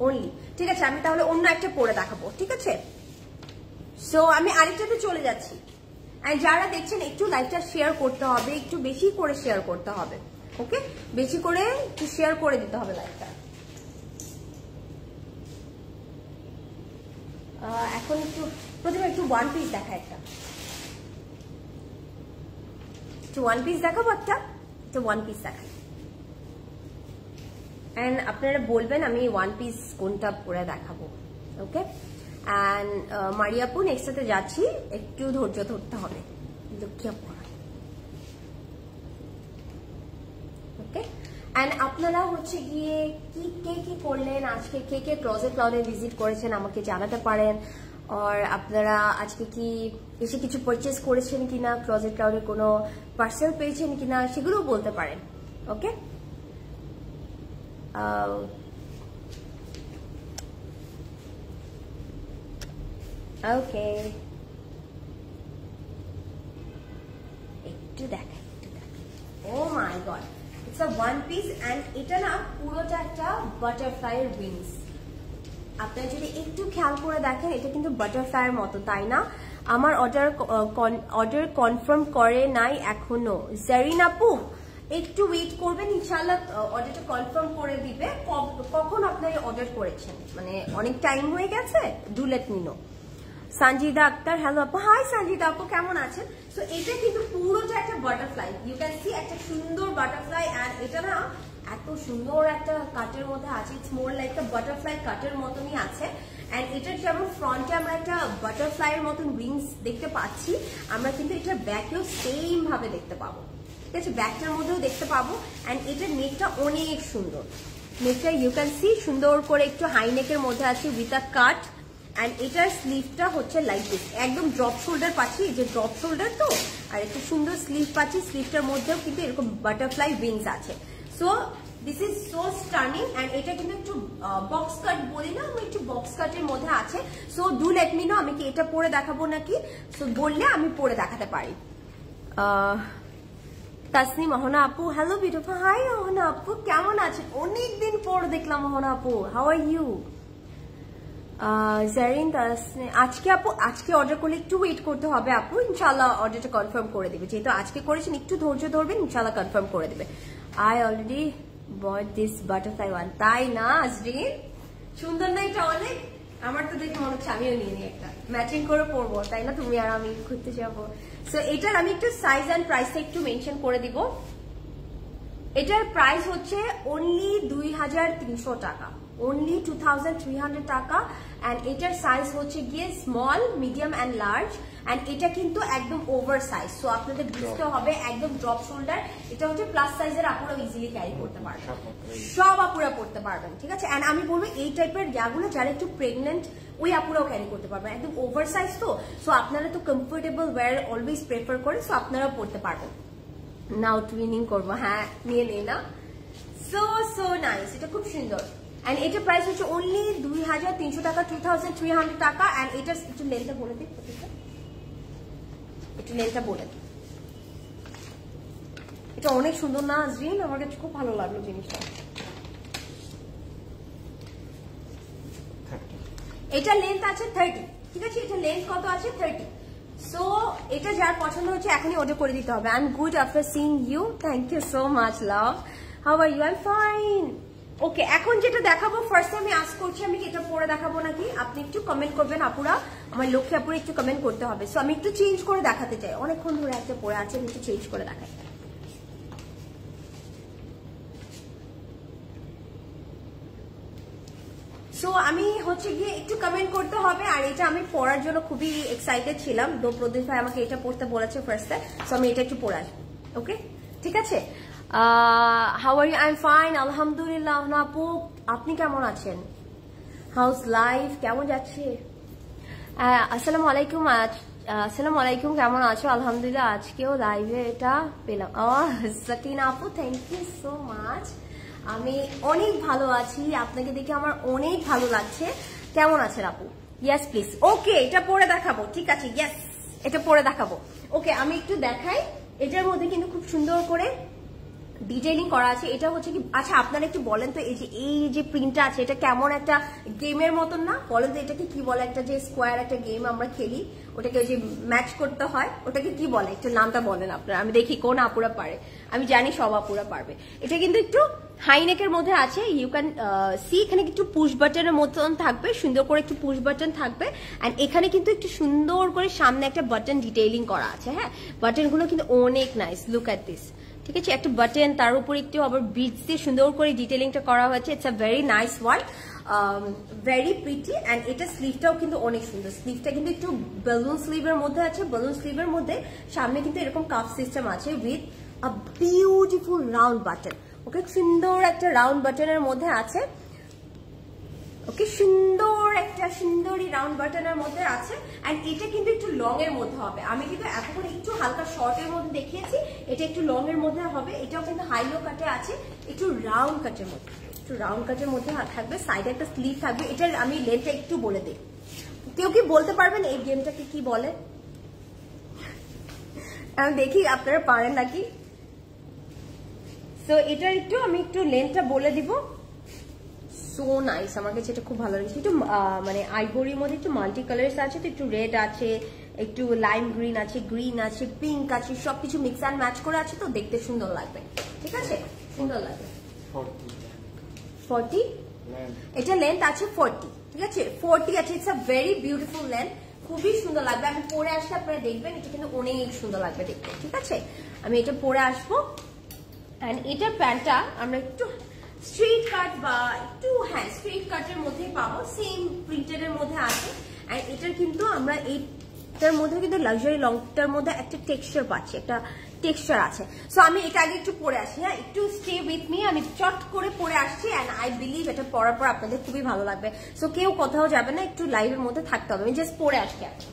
[SPEAKER 1] অনলি, ঠিক আছে। আমি তাহলে অন্য একটা পরে দেখাবো, ঠিক আছে। সো আমি আরেকটাতে চলে যাচ্ছি, অ্যান্ড যারা দেখছেন একটু লাইভটা শেয়ার করতে হবে, একটু বেশি করে শেয়ার করতে হবে, ওকে, বেশি করে একটু শেয়ার করে দিতে হবে লাইভটা। এখন একটু প্রথমে একটু ওয়ান পিস দেখা, একটা একটু ওয়ান পিস দেখাবো, একটা ওয়ান পিস দেখাই, অ্যান্ড আপনারা বলবেন আমি ওয়ান পিস কোনটা পরে দেখাবো। ওকে, অ্যান্ড মারিয়াপু নেক্সটটাতে যাচ্ছি, একটু ধৈর্য ধরতে হবে, লক্ষ্মী আপু। এন্ড আপনারা হচ্ছে গিয়ে কি করলেন আজকে, কে ক্লোজেট ক্লাউডে ভিজিট করেছেন আমাকে জানাতে পারেন। আর আপনারা আজকে কি এসে কিছু পারচেজ করেছেন কিনা, ক্লোজেট ক্লাউডে কোনো পার্সেল পেয়েছেন কিনা সেগুলো বলতে পারেন। ওকে, ওকে, একটু দেখাই। Oh my god, it's a one piece and এটা না পুরোটা একটা বাটারফ্লাইয়ের উইংস। আপনারা যদি একটু খেয়াল করে দেখেন এটা কিন্তু বাটারফ্লাইয়ের মতো, তাই না? আমার অর্ডার কনফার্ম করে নাই এখনো। জারিন আপু একটু ওয়েট করবেন, ইনশাআল্লাহ অর্ডারটা কনফার্ম করে দিবে। কখন আপনারা অর্ডার করেছেন, মানে অনেক টাইম হয়ে গেছে? Do let me know. Sanjida Akter, hello আপু। হাই সঞ্জিদা আপু, কেমন আছেন? সো এটা কিন্তু পুরোটা একটা বাটারফ্লাই, ইউ ক্যান সি একটা সুন্দর বাটারফ্লাই। এন্ড এটা না এত সুন্দর একটা কাটের মধ্যে আছে, it's more like a butterfly কাটের মতনই আছে। এন্ড এটার যেমন ফ্রন্টে আমরা একটা বাটারফ্লাই এর মতন উইংস দেখতে পাচ্ছি, আমরা কিন্তু এটার ব্যাকেও সেম ভাবে দেখতে পাবো। ঠিক আছে, ব্যাকটার মধ্যেও দেখতে পাবো। এন্ড এটার নেকটা অনেক সুন্দর, নেকটা ইউ ক্যান সি সুন্দর করে একটু হাই নেকের মধ্যে আছে উইথ আ কাট। এন্ড এটার স্লিভটা হচ্ছে লাইক দিস, একদম ড্রপ শোল্ডার পাচ্ছি, যে ড্রপ শোল্ডার তো, আর একটু সুন্দর স্লিভ পাচ্ছি। স্লিভটার মধ্যেও কিন্তু এরকম বাটারফ্লাই উইংস আছে। So this is so stunning. And এটা কিন্তু একটু বক্স কাট বলি না, একটু বক্স কাটের মধ্যে আছে। So do let me know, আমি কি এটা পরে দেখাবো নাকি? সো বললে আমি পরে দেখাতে পারি। তাসনিম মোহনা আপু, হ্যালো বিউটিফুল। হাই মোহনা আপু, কেমন আছেন? অনেকদিন পর দেখলাম মোহনা আপু, হাউ আর ইউ? জারিন আজকে আপু, আজকে অর্ডার করলে একটু ওয়েট করতে হবে আপু, ইনশাআল্লাহ অর্ডারটা কনফার্ম করে দিবে। যেহেতু আজকে করেছেন একটু ধৈর্য ধরবেন, ইনশাআল্লাহ কনফার্ম করে দিবে। I already bot this butterfly one. তাই না আজরিন, সুন্দর না এটা অনেক? আমার তো দেখে মনে হচ্ছে আমিও নিয়ে নিই একটা, ম্যাচিং করে পরবো, তাই না? তুমি আর আমি ঘুরতে যাবো। সো এটার আমি একটু সাইজ এন্ড প্রাইসটা একটু মেনশন করে দিব। এটার প্রাইস হচ্ছে অনলি 2300 টাকা, only 2300 টাকা। এন্ড এটার সাইজ হচ্ছে গিয়ে small, medium and large. And এটা কিন্তু একদম ওভার সাইজ, সো আপনাদের বুঝতে হবে একদম ড্রপ শোল্ডার। এটা হচ্ছে প্লাস সাইজের, আপুরা ইজিলি ক্যারি করতে পারবেন, সব আপুরা পড়তে পারবেন। ঠিক আছে, এন্ড আমি বলবো এই টাইপের ইয়াগুলো যারা একটু প্রেগনেন্ট ওই আপুরাও ক্যারি করতে পারবেন, একদম ওভার সাইজ তো। সো আপনারা তো কমফোর্টেবল ওয়্যার অলওয়েজ প্রেফার করেন, সো আপনারাও পড়তে পারবেন। নাও টুইনিং করবো, হ্যাঁ নিয়ে নেই না। সো নাইস, এটা খুব সুন্দর। এন্ড এটার প্রাইস হচ্ছে অনলি 2300 টাকা, 2300 টাকা। এন্ড এটার একটু লেন্থটা বলে দিই, একটু লেন্থটা বলে দিই। এটা অনেক সুন্দর না আজরিন? আমার কাছে খুব ভালো লাগলো জিনিসটা। এটা লেন্থ আছে 30, ঠিক আছে? এটা লেন্থ কত আছে? 30। সো এটা যার পছন্দ হচ্ছে এখনই অর্ডার করে দিতে হবে। I am good after seeing you, thank you so much love. How are you? I am fine. Okay, এখন যেটা দেখাবো ফার্স্টে আমি আস্ক করছি আমি কি এটা পরে দেখাবো নাকি? আপনি একটু কমেন্ট করবেন আপুরা, আমার লক্ষ্যে আপুরা একটু কমেন্ট করতে হবে। সো আমি একটু চেঞ্জ করে দেখাতে চাই, অনেকক্ষণ ধরে একটা পরে আছে, আমি একটু চেঞ্জ করে দেখাই। সো আমি হচ্ছে গিয়ে একটু কমেন্ট করতে হবে। আর এটা আমি পড়ার জন্য খুবই এক্সাইটেড ছিলাম, তো প্রদীপ ভাই আমাকে এটা পড়তে বলেছে ফার্স্টে, সো আমি এটা একটু পড়ে আসবো। ওকে, ঠিক আছে। How are you? I am fine আলহামদুলিল্লাহ। আপু আপনি কেমন আছেন? হাউস লাইফ কেমন যাচ্ছে? আসসালামু আলাইকুম। আসসালামু আলাইকুম, কেমন আছো? আলহামদুলিল্লাহ, আজকেও লাইভে এটা পেলাম। সাকিনা আপু, থ্যাংক ইউ সো মাচ। আমি অনেক ভালো আছি, আপনাকে দেখে আমার অনেক ভালো লাগছে। কেমন আছেন আপু? Yes please. ওকে, এটা পরে দেখাবো, ঠিক আছে? ইয়েস, এটা পরে দেখাবো। ওকে, আমি একটু দেখাই। এটার মধ্যে কিন্তু খুব সুন্দর করে ডিটেইলিং করা আছে। এটা হচ্ছে কি, আচ্ছা আপনারা একটু বলেন তো এই যে প্রিন্টটা আছে এটা কেমন? একটা গেমের মতন না? বলেন তো এটাকে কি বলে? একটা যে স্কোয়ার একটা গেম আমরা খেলি, ওটাকে যে ম্যাচ করতে হয়, ওটাকে কি বলে? একটু নামটা বলেন আপনারা, আমি দেখি কোন আপুরা পারে। আমি জানি সব আপুরা পারবে। এটা কিন্তু একটু হাইনেকের মধ্যে আছে, ইউ ক্যান সি। এখানে একটু পুশ বাটনের মতন থাকবে, সুন্দর করে একটু পুশ বাটন থাকবে। এন্ড এখানে কিন্তু একটু সুন্দর করে সামনে একটা বাটন ডিটেইলিং করা আছে। হ্যাঁ, বাটনগুলো কিন্তু অনেক নাইস, লুক এট দিস। ঠিক আছে, একটা বাটন, তার উপর একটু আবার বিটস দিয়ে সুন্দর করে ডিটেইলিংটা করা হয়েছে। It's a very nice one, very pretty. And এটা স্লিভটাও কিন্তু অনেক সুন্দর। স্লিভটা কিন্তু একটু বেলুন স্লিভের মধ্যে আছে। বেলুন স্লিভের মধ্যে সামনে কিন্তু এরকম কাফ সিস্টেম আছে with a beautiful round button. Okay, সুন্দর একটা রাউন্ড বাটনের মধ্যে আছে। ওকে, সুন্দর একটা সুন্দরী রাউন্ড বাটনের মধ্যে আছে। এন্ড এটা কিন্তু একটু লং এর মধ্যে হবে। আমি কিন্তু এতক্ষণ একটু হালকা শর্টের মধ্যে দেখিয়েছি, এটা একটু লং এর মধ্যে হবে। এটাও কিন্তু হাই লো কাটে আছে, একটু রাউন্ড কাটের মধ্যে, একটু রাউন্ড কাটের মধ্যে থাকবে। সাইডে একটা স্লিভ থাকবে। এটার আমি লেন্থটা একটু বলে দিই। কেউ কি বলতে পারবেন এই গেমটাকে কি বলে? আমি দেখি আপনারা পারেন নাকি। তো এটা একটু আমি একটু লেন্থটা বলে দিব। সো নাইস, আমার কাছে এটা খুব ভালো লাগছে। একটু মানে আইভরির মধ্যে একটু মাল্টি কালার্স আছে, তো একটু রেড আছে, একটু লাইম গ্রিন আছে, গ্রিন আছে, পিঙ্ক আছে, সবকিছু মিক্স অ্যান্ড ম্যাচ করে আছে, তো দেখতে সুন্দর লাগবে। ঠিক আছে, সুন্দর লাগবে। 40 এটা লেন্থ আছে 40। ঠিক আছে, 40 আছে। It's a very beautiful length, খুবই সুন্দর লাগবে। আমি পরে আসলে আপনারা দেখবেন এটা কিন্তু অনেক সুন্দর লাগবে দেখতে। ঠিক আছে, আমি এটা পরে আসবো। এন্ড এটার প্যান্টটা আমরা একটু স্ট্রেট কাট বা একটু হ্যাঁ স্ট্রেট কাটের মধ্যেই পাবো, সেম প্রিন্টেড এর মধ্যে আছে। এন্ড এটার কিন্তু আমরা এইটার মধ্যে কিন্তু লাক্সারি লংটার মধ্যে একটা টেক্সচার পাচ্ছি, একটা টেক্সচার আছে। সো আমি এটা আগে একটু পরে আসি। হ্যাঁ, একটু স্টে উইথ মি, আমি চট করে পরে আসছি। এন্ড আই বিলিভ এটা পরার পর আপনাদের খুবই ভালো লাগবে। সো কেউ কোথাও যাবে না, একটু লাইভের মধ্যে থাকতে হবে। আমি জাস্ট পরে আসছি এখন।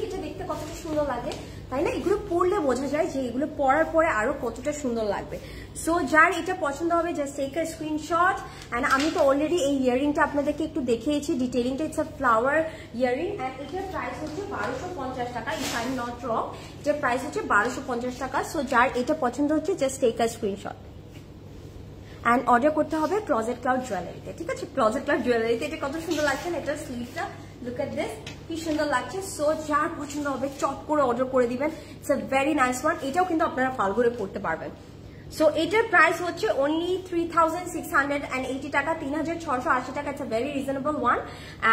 [SPEAKER 1] এটা দেখতে কতটা সুন্দর লাগে, তাই না? এগুলো পরলে বোঝা যায় যে এগুলো পরার পরে আরো কতটা সুন্দর লাগবে। সো যার এটা পছন্দ হবে just take a screenshot. And আমি তো অলরেডি এই ইয়ারিংটা আপনাদেরকে একটু দেখিয়েছি ডিটেইলিংটা। It's a flower earring and এটার প্রাইস হচ্ছে 1250 টাকা। If I am not wrong, এটার প্রাইস হচ্ছে 1250 টাকা। সো যার এটা পছন্দ হচ্ছে just take a screenshot and order করতে হবে ক্লোজেট ক্লাউড জুয়েলারিতে। ঠিক আছে, ক্লোজেট ক্লাউড জুয়েলারিতে। এটা কত সুন্দর লাগছে না, এটার স্লিভটা লুক এট দিস, কি সুন্দর লাগছে। সো যার পছন্দ হবে চট করে অর্ডার করে দিবেন। It's a very nice one. এটাও কিন্তু আপনারা ফাল্গুনে পড়তে পারবেন। সো এটার প্রাইস হচ্ছে অনলি 3680 টাকা, 3680 টাকা। It's a very reasonable one.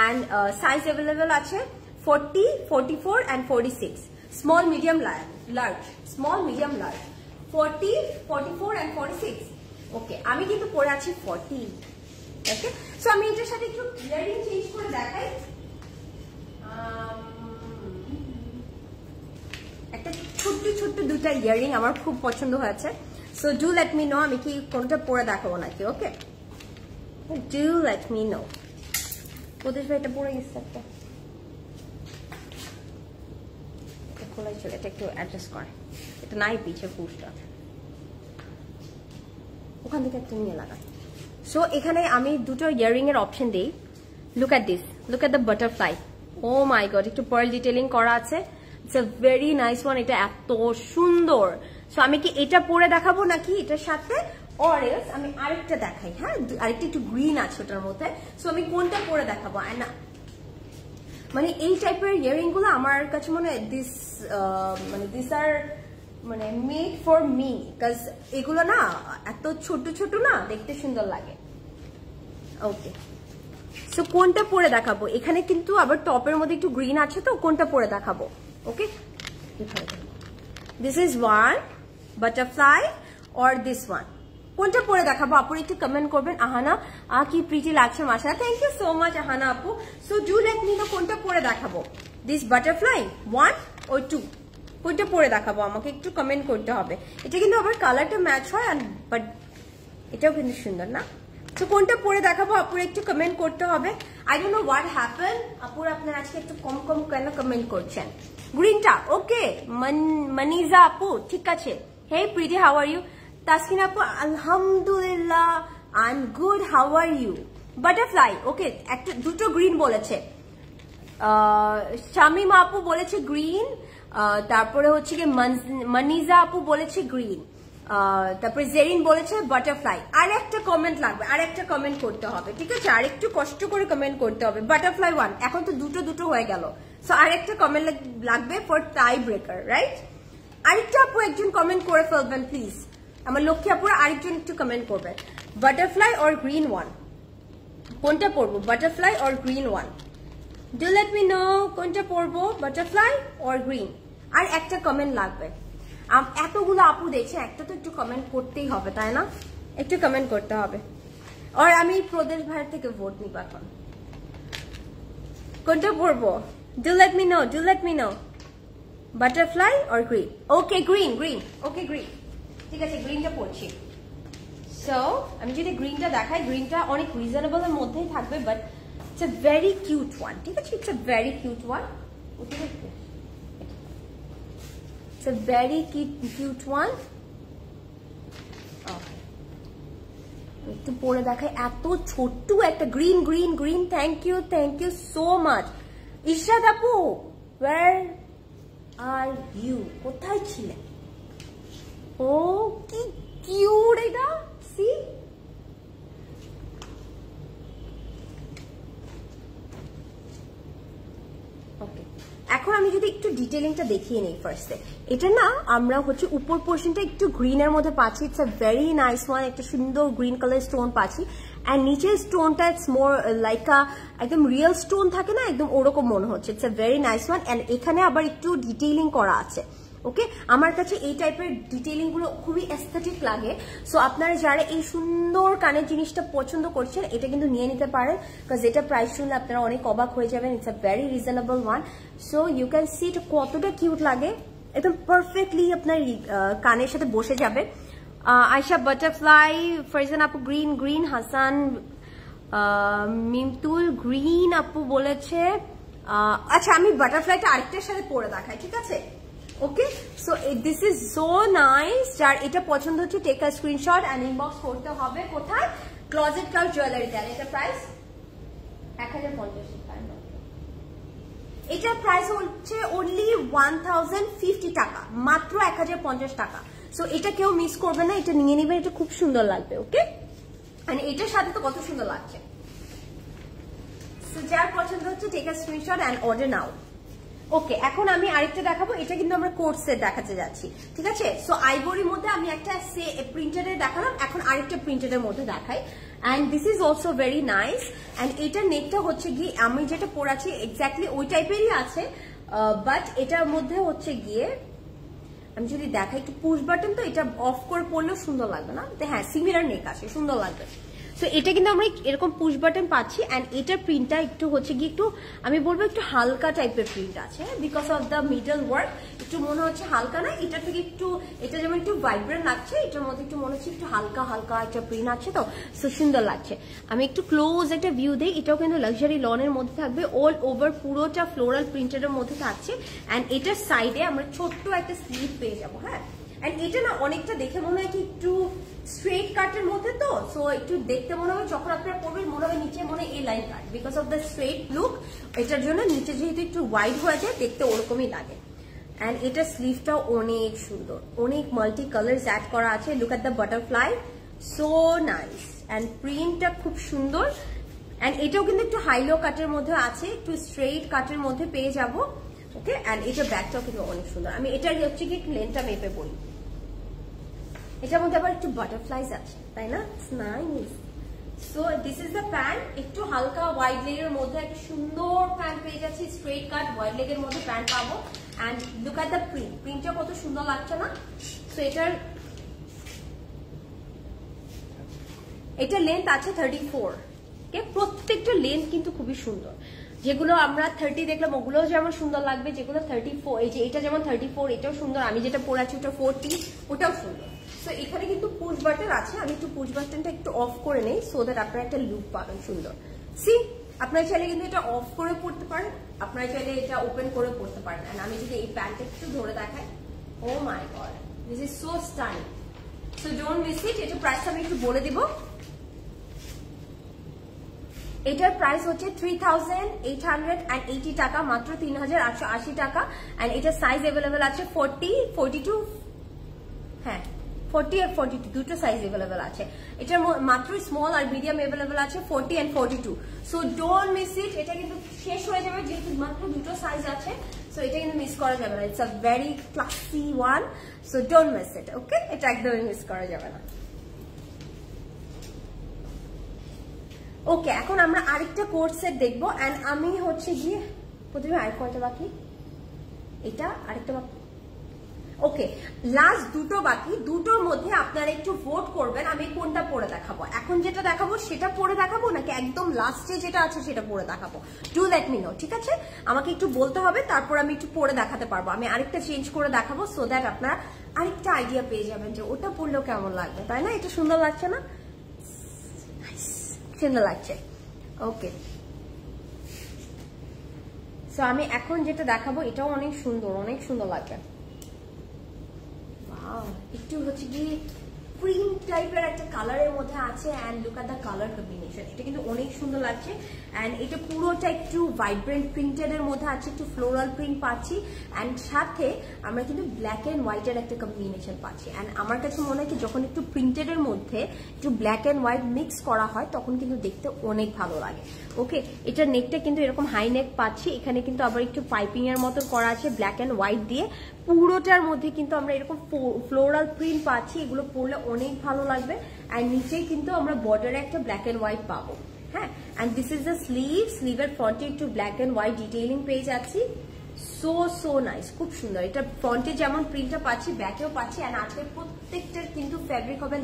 [SPEAKER 1] And size available আছে 40, 44 and 46, small medium large, small medium large, 40, 44 and 46। Okay, আমি কিন্তু পরে আছি 40। ওকে, সো আমি এটার সাথে একটু ইয়ারিং চেঞ্জ করে দেখাই। একটা ছোট্ট ছোট্ট দুটা ইয়ারিং আমার খুব পছন্দ হয়েছে। So do let me know আমি কি কোনটা পরে দেখাবো নাকি। ওকে, ডু লেট মি নো। প্রদেশ ভাই এটা পরে গেছে একটা খোলাই ছিল, এটা একটু অ্যাডজাস্ট করে। এটা নাই পিছে পুশটা, ওখান থেকে একটা নিয়ে লাগাই। সো এখানে আমি দুটো ইয়ারিং এর অপশন দিই। Look at this, look at the butterfly. Oh my god, একটু পার্ল ডিটেইলিং করা আছে। It's a very nice one. এটা এত সুন্দর। সো আমি কি এটা পরে দেখাবো নাকি এটার সাথে or else আমি আরেকটা দেখাই। হ্যাঁ, আরেকটা একটু গ্রিন আছে ওটার মধ্যে। সো আমি কোনটা পরে দেখাবো? না মানে এই টাইপের ইয়ারিং গুলো আমার কাছে মনে হয় দিস আর মানে মেড ফর মি, বিকজ এগুলো না এত ছোট ছোট না, দেখতে সুন্দর লাগে। ওকে, সো কোনটা পরে দেখাবো? এখানে কিন্তু আবার টপের মধ্যে একটু গ্রিন আছে, তো কোনটা পরে দেখাবো? Okay, this is one butterfly or this one, কোনটা পরে দেখাবো? আপু একটু কমেন্ট করবেন। আহানা কি প্রিটি লাগছে মাশাআল্লাহ, থ্যাংক ইউ সো মাচ আহানা আপু। So do let me no কোনটা পরে দেখাবো, দিস বাটারফ্লাই 1 or 2, কোনটা পরে দেখাবো আমাকে একটু কমেন্ট করতে হবে। এটা কিন্তু আবার কালারটা ম্যাচ হয়, বাট এটাও কিন্তু সুন্দর না? তো কোনটা পরে দেখাবো আপুর একটু কমেন্ট করতে হবে। I don't know what happen, আপুর আপনার আজকে একটু কম কম কেন কমেন্ট করছেন? গ্রিনটা ওকে, মনিজা আপু ঠিক আছে। Hey pretty, how are you? Taskin আপু আলহামদুলিল্লাহ I am good, how are you? Butterfly okay, একটা দুটো গ্রিন বলেছে। শামিমা আপু বলেছে গ্রিন, তারপরে হচ্ছে কি মনিজা আপু বলেছে গ্রিন, তারপরে জেরিন বলেছে বাটারফ্লাই। আর একটা কমেন্ট লাগবে, আর একটা কমেন্ট করতে হবে, ঠিক আছে? আর একটু কষ্ট করে কমেন্ট করতে হবে। বাটারফ্লাই 1, এখন তো দুটো হয়ে গেল, সো আর একটা কমেন্ট লাগবে ফর টাই ব্রেকার, রাইট? আরেকটা আপু একজন কমেন্ট করে ফেলবেন প্লিজ, আমার লক্ষ্মী আপুরা আরেকজন একটু কমেন্ট করবেন। বাটারফ্লাই অর গ্রিন 1, কোনটা পরবো? Butterfly or green 1, do let me no কোনটা পরবো, বাটারফ্লাই অর গ্রিন। আর একটা কমেন্ট লাগবে। এতগুলো আপু দেখছে, একটা তো একটু কমেন্ট করতেই হবে, তাই না? একটু কমেন্ট করতে হবে। আর আমি প্রদেশ ভাইয়ের থেকে ভোট নিব এখন, কোনটা পরবো? Do let me no, do let me no, butterfly or green. Okay green, okay green, ঠিক আছে, গ্রিনটা পরছি। সো আমি যদি গ্রিনটা দেখাই, গ্রিনটা অনেক রিজনেবল এর মধ্যেই থাকবে, but it's a very cute one, ঠিক আছে? It's a very cute one, it's a very cute one. একটু পরে দেখাই, এত ছোট্ট একটা green green green. Thank you so much Ishrat আপু, where are you? কোথায় ছিলেন? ও কি কিউট এটা, সি ওকে। এখন আমি যদি একটু ডিটেলিংটা দেখিয়ে নেই ফার্স্টে, এটা না আমরা হচ্ছে উপর পোর্শনটা একটু গ্রিনের মধ্যে পাচ্ছি, it's a very nice one, একটা সুন্দর গ্রিন কালার স্টোন পাচ্ছি। অ্যান্ড নিচের স্টোনটা ইটস মোর লাইক একদম রিয়েল স্টোন থাকে না, একদম ওরকম মনে হচ্ছে। It's a very nice one. And এখানে আবার একটু ডিটেইলিং করা আছে। ওকে, আমার কাছে এই টাইপের ডিটেইলিং গুলো খুবই এস্থেটিক লাগে। সো আপনারা যারা এই সুন্দর কানের জিনিসটা পছন্দ করছেন, এটা কিন্তু নিয়ে নিতে পারেন, বিকজ এটা প্রাইস শুনলে আপনারা অনেক অবাক হয়ে যাবেন। It's a very reasonable one. So you can see এটা কতটা কিউট লাগে, একদম পারফেক্টলি আপনার কানের সাথে বসে যাবে। আয়শা বাটারফ্লাই, ফারজান আপু গ্রিন, হাসান মিমতুল গ্রিন আপু বলেছে। আচ্ছা, আমি বাটারফ্লাইটা আরেকটার সাথে পরে দেখাই, ঠিক আছে? Okay, so this is so nice. যার এটা পছন্দ হচ্ছে take a screenshot and inbox করতে হবে। কোথায়? ক্লোজেট ক্লাউড জুয়েলারিতে। এটা প্রাইস 1050 টাকা। এটার প্রাইস হচ্ছে অনলি 1050 টাকা, মাত্র 1050 টাকা। সো এটা কেউ মিস করবে না, এটা নিয়ে নেবেন, এটা খুব সুন্দর লাগবে। ওকে, মানে এটার সাথে তো কত সুন্দর লাগছে। সো যার পছন্দ হচ্ছে take a screenshot and order now. Okay, এখন আমি আরেকটা দেখাবো। এটা কিন্তু আমরা কোট সেট দেখাতে যাচ্ছি, ঠিক আছে? সো আইভরির মধ্যে আমি একটা প্রিন্টেডের দেখালাম, এখন আরেকটা প্রিন্টেডের মধ্যে দেখাই। And this is also very nice. And এটার নেকটা হচ্ছে গিয়ে আমি যেটা পরাচ্ছি এক্স্যাক্টলি ওই টাইপেরই আছে, বাট এটার মধ্যে হচ্ছে গিয়ে আমি যদি দেখাই একটু পুশ বাটন, তো এটা অফ করে পরলেও সুন্দর লাগবে না? হ্যাঁ, সিমিলার নেক আছে, সুন্দর লাগবে। সো এটা কিন্তু আমরা এরকম পুশ বাটন পাচ্ছি। অ্যান্ড এটার প্রিন্টটা একটু হচ্ছে কি একটু আমি বলবো একটু হালকা টাইপের প্রিন্ট আছে, because of the middle work একটু মনে হচ্ছে হালকা না, এটা থেকে একটু এটা যেমন একটু ভাইব্রেন্ট লাগছে, এটার মধ্যে একটু মনে হচ্ছে একটু হালকা হালকা একটা প্রিন্ট আছে, তো সো সুন্দর লাগছে। আমি একটু ক্লোজ একটা ভিউ দিই। এটাও কিন্তু লাক্সারি লনের মধ্যে থাকবে, অল ওভার পুরোটা ফ্লোরাল প্রিন্টের মধ্যে থাকছে। অ্যান্ড এটার সাইডে আমরা ছোট্ট একটা স্লিভ পেয়ে যাবো। হ্যাঁ, এন্ড এটা না অনেকটা দেখে মনে হয় কি একটু স্ট্রেট কাটের মধ্যে, তো সো একটু দেখতে মনে হয় যখন আপনারা পরবেন মনে হবে নিচে মনে হয় এই line cut, because of the straight look. এটার জন্য নিচে যেহেতু একটু ওয়াইড হয়ে যায়, দেখতে ওরকমই লাগে। অ্যান্ড এটার স্লিভটাও অনেক সুন্দর, অনেক মাল্টি কালার্স অ্যাড করা আছে। Look at the butterfly, so nice and প্রিন্টটা খুব সুন্দর। অ্যান্ড এটাও কিন্তু একটু হাইলো কাটের মধ্যে আছে, একটু স্ট্রেইট কাটের মধ্যে পেয়ে যাব। ওকে, অ্যান্ড এটা ব্যাগটাও কিন্তু অনেক সুন্দর। আমি এটার হচ্ছে কি লেন্থটা মেপে বলি, এটার মধ্যে আবার একটু বাটারফ্লাইজ আছে, তাই না? Nice. So this is the pant, একটু হালকা ওয়াইড লেগের মধ্যে একটা সুন্দর প্যান্ট পেয়ে যাচ্ছি, স্ট্রেট কাট ওয়াইড লেগের মধ্যে প্যান্ট পাবো। And look at the print, প্রিন্টটা কত সুন্দর লাগছে না? সো এটা লেন্থ আছে 34। প্রত্যেকটা লেন্থ কিন্তু খুবই সুন্দর। যেগুলো আমরা 30 দেখলাম ওগুলোও যেমন সুন্দর লাগবে, যেগুলো 34, এই যে এটা যেমন 34, এটাও সুন্দর। আমি যেটা পরে আছি ওটা 40, ওটাও সুন্দর। সো এখানে কিন্তু পুশ বাটন আছে, আমি একটু পুশ বাটনটা একটু অফ করে নেই সো দ্যাট আপনারা একটা লুক পাবেন সুন্দর। সি, আপনারা চাইলে কিন্তু এটা অফ করে পড়তে পারেন, আপনারা চাইলে এটা ওপেন করে পড়তে পারেন। এন্ড আমি যদি এই প্যান্টটা একটু ধরে দেখাই, oh my god, this is so stunning. So don't miss it. এটা প্রাইস আমি একটু বলে দিব। এটার প্রাইস হচ্ছে 3880 টাকা, মাত্র 3880 টাকা। এন্ড এটা সাইজ अवेलेबल আছে 40, 42, হ্যাঁ 40 আর 42 দুটো সাইজ अवेलेबल আছে। এটার মাত্র স্মল আর মিডিয়াম अवेलेबल আছে 40 and 42। So don't miss it. এটা কিন্তু শেষ হয়ে যাবে যেহেতু মাত্র দুটো সাইজ আছে। সো এটা কিন্তু মিস করা যাবে না। It's a very classy one, so don't miss it. Okay, এটা একদমই মিস করা যাবে না। ওকে, এখন আমরা আরেকটা কোট সেট দেখবো। এন্ড আমি হচ্ছে গিয়ে প্রথমে আর কয়টা বাকি, এটা আরেকটা বাকি। ওকে, লাস্ট দুটো বাকি, দুটোর মধ্যে আপনারা একটু ভোট করবেন আমি কোনটা পরে দেখাবো। এখন যেটা দেখাবো সেটা পরে দেখাবো নাকি একদম লাস্টে যেটা আছে সেটা পরে দেখাবো, ডু লেট মি নো। ঠিক আছে, আমাকে একটু বলতে হবে, তারপর আমি একটু পরে দেখাতে পারবো। আমি আরেকটা চেঞ্জ করে দেখাবো সো দ্যাট আপনারা আরেকটা আইডিয়া পেয়ে যাবেন যে ওটা পরলেও কেমন লাগবে, তাই না? এটা সুন্দর লাগছে না? সুন্দর লাগছে। ওকে, সো আমি এখন যেটা দেখাবো এটাও অনেক সুন্দর, অনেক সুন্দর লাগবে। ওয়াও, একটু হচ্ছে কি ক্রিম টাইপের একটা কালারের মধ্যে আছে। And look at the colour combination, এটা কিন্তু অনেক সুন্দর লাগছে। এন্ড এটা পুরোটা একটু ভাইব্রেন্ট প্রিন্টেড এর মধ্যে আছে, একটু ফ্লোরাল প্রিন্ট পাচ্ছি। এন্ড সাথে আমরা কিন্তু ব্ল্যাক এন্ড হোয়াইটের একটা কম্বিনেশন পাচ্ছি। এন্ড আমার কাছে মনে হয় কি যখন একটু প্রিন্টেড এর মধ্যে একটু ব্ল্যাক এন্ড হোয়াইট মিক্স করা হয় তখন কিন্তু দেখতে অনেক ভালো লাগে। ওকে, এটার নেকটা কিন্তু এরকম হাই নেক পাচ্ছি, এখানে কিন্তু আবার একটু পাইপিং এর মতো করা আছে ব্ল্যাক এন্ড হোয়াইট দিয়ে। পুরোটার মধ্যে কিন্তু আমরা এরকম ফ্লোরাল প্রিন্ট পাচ্ছি, এগুলো পরলে অনেক ভালো লাগবে। আর নিচেই কিন্তু আমরা বর্ডারে একটা ব্ল্যাক এন্ড হোয়াইট পাবো। হ্যাঁ, and this is the sleeve, স্লিভের ফ্রন্টে একটু ব্ল্যাক এন্ড হোয়াইট ডিটেইলিং পেয়ে যাচ্ছি। সো নাইস, খুব সুন্দর। এটা ফ্রন্টে যেমন প্রিন্টটা পাচ্ছি ব্যাকেও পাচ্ছি। এন্ড আজকে প্রত্যেকটার কিন্তু ফ্যাব্রিক হবে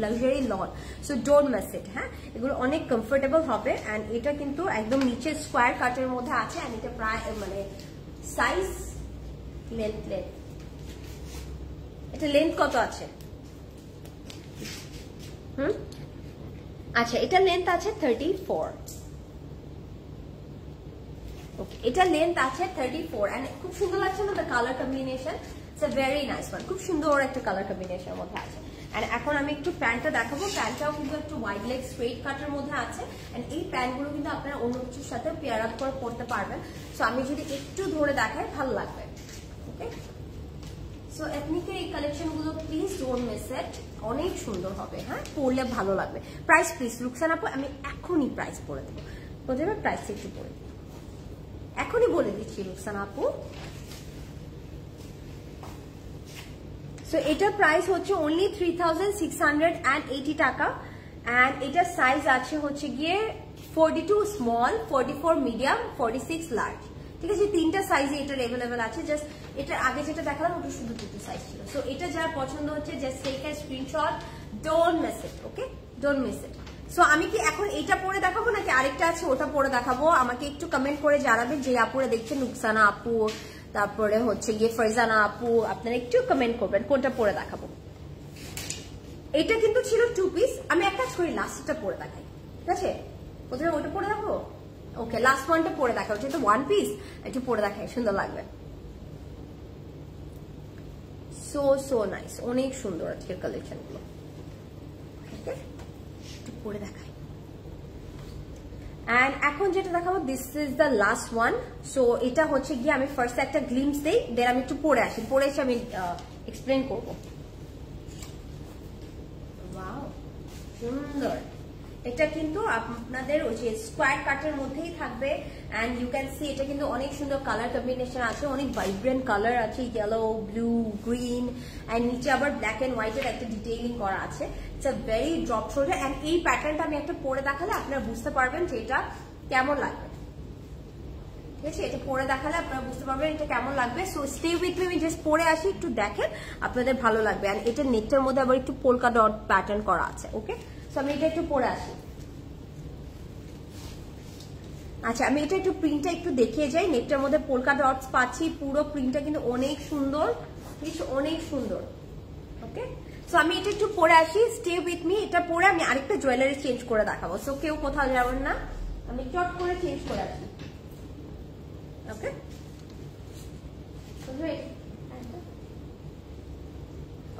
[SPEAKER 1] luxury loan, so don't miss ইট। হ্যাঁ, এগুলো অনেক কমফোর্টেবল হবে। এন্ড এটা কিন্তু একদম নিচে স্কোয়ার কাটের মধ্যে আছে। এন্ড এটা প্রায় মানে সাইজ লেন্থ, এটা লেন্থ কত আছে? আচ্ছা, এটা লেন্থ আছে 34। ওকে, এটা লেন্থ আছে 34। এন্ড খুব সুন্দর লাগছে না the colour combination? It's a very nice one, খুব সুন্দর একটা কালার কম্বিনেশনের মধ্যে আছে। এন্ড এখন আমি একটু প্যান্টটা দেখাবো। প্যান্টটাও কিন্তু একটু ওয়াইড লেগ স্ট্রেট কাটের মধ্যে আছে। এন্ড এই প্যান্টগুলো কিন্তু আপনারা অন্য কিছুর সাথে পেয়ার আপ করে পরতে পারবেন। সো আমি যদি একটু ধরে দেখাই ভালো লাগবে। ওকে, সো এথনিকের এই কালেকশনগুলো প্লিজ ডোন্ট মিস ইট, অনেক সুন্দর হবে। হ্যাঁ, পরলে ভালো লাগবে। প্রাইস প্লিজ রুকসানা আপু, আমি এখনই প্রাইস বলে দেবো। প্রথমে প্রাইস একটু বলে দিই, এখনই বলে দিচ্ছি রুকসানা আপু। সো এটার প্রাইস হচ্ছে অনলি 3680 টাকা। এন্ড এটার সাইজ আছে হচ্ছে গিয়ে 42 স্মল, 44 মিডিয়াম, 46 লার্জ। ঠিক আছে, তিনটা সাইজে এটার अवेलेबल আছে। জাস্ট এটার আগে যেটা দেখালাম ওটা শুধু দুটো সাইজ ছিল। সো এটা যার পছন্দ হচ্ছে just take a screenshot, don't miss it. Okay, don't miss it. So আমি কি এখন এইটা পরে দেখাবো নাকি আরেকটা আছে ওটা পরে দেখাবো? আমাকে একটু কমেন্ট করে জানাবেন যে আপুরা দেখছেন, রুকসানা আপু, তারপরে হচ্ছে গিয়ে ফারজানা আপু, আপনারা একটু কমেন্ট করবেন কোনটা পরে দেখাবো। এটা কিন্তু ছিল 2 পিস, আমি একটা করি লাস্টটা পরে দেখাই। ঠিক আছে, প্রথমে ওটা পরে দেখাবো। ওকে, লাস্ট ওয়ানটা পরে দেখাবো, যেহেতু 1 পিস একটু পরে দেখাই, সুন্দর লাগবে। সো নাইস, অনেক সুন্দর আজকের কালেকশন গুলো। একটু পরে দেখাই। এন্ড এখন যেটা দেখাবো this is the last one. So এটা হচ্ছে গিয়ে আমি ফার্স্ট একটা গ্লিমস দেই, দেন আমি একটু পরে আসি, পরে এসে আমি এক্সপ্লেন করবো। ওয়াও, সুন্দর। এটা কিন্তু আপনাদের ওই যে স্কোয়ার কাটের মধ্যেই থাকবে এন্ড ইউ ক্যান সি এটা কিন্তু অনেক সুন্দর কালার কম্বিনেশন আছে, অনেক ভাইব্রেন্ট কালার আছে, ইয়েলো, ব্লু, গ্রিন এন্ড নিচে আবার ব্ল্যাক এন্ড হোয়াইট এর একটা ডিটেইলিং করা আছে। It's a very drop shoulder and এই প্যাটার্নটা আমি একটা পরে দেখালে আপনারা বুঝতে পারবেন যে এটা কেমন লাগবে। ঠিক আছে, এটা পরে দেখালে আপনারা বুঝতে পারবেন এটা কেমন লাগবে। সো স্টে উইথ মি, আমি জাস্ট পরে আসি, একটু দেখেন আপনাদের ভালো লাগবে। এন্ড এটা নেকটার মধ্যে আবার একটু পোলকা ডট প্যাটার্ন করা আছে। ওকে, সো আমি এটা একটু পরে আসি। আচ্ছা, আমি এটা একটু প্রিন্টটা একটু দেখিয়ে যাই। নেকটার মধ্যে পোলকা ডটস পাচ্ছি, পুরো প্রিন্টটা কিন্তু অনেক সুন্দর, অনেক সুন্দর। ওকে, সো আমি এটা একটু পরে আসি, স্টে উইথ মি। এটা পরে আমি আরেকটা জুয়েলারি চেঞ্জ করে দেখাবো। সো কেউ কোথাও যাবেন না, আমি চট করে চেঞ্জ করে আসি। ওকে,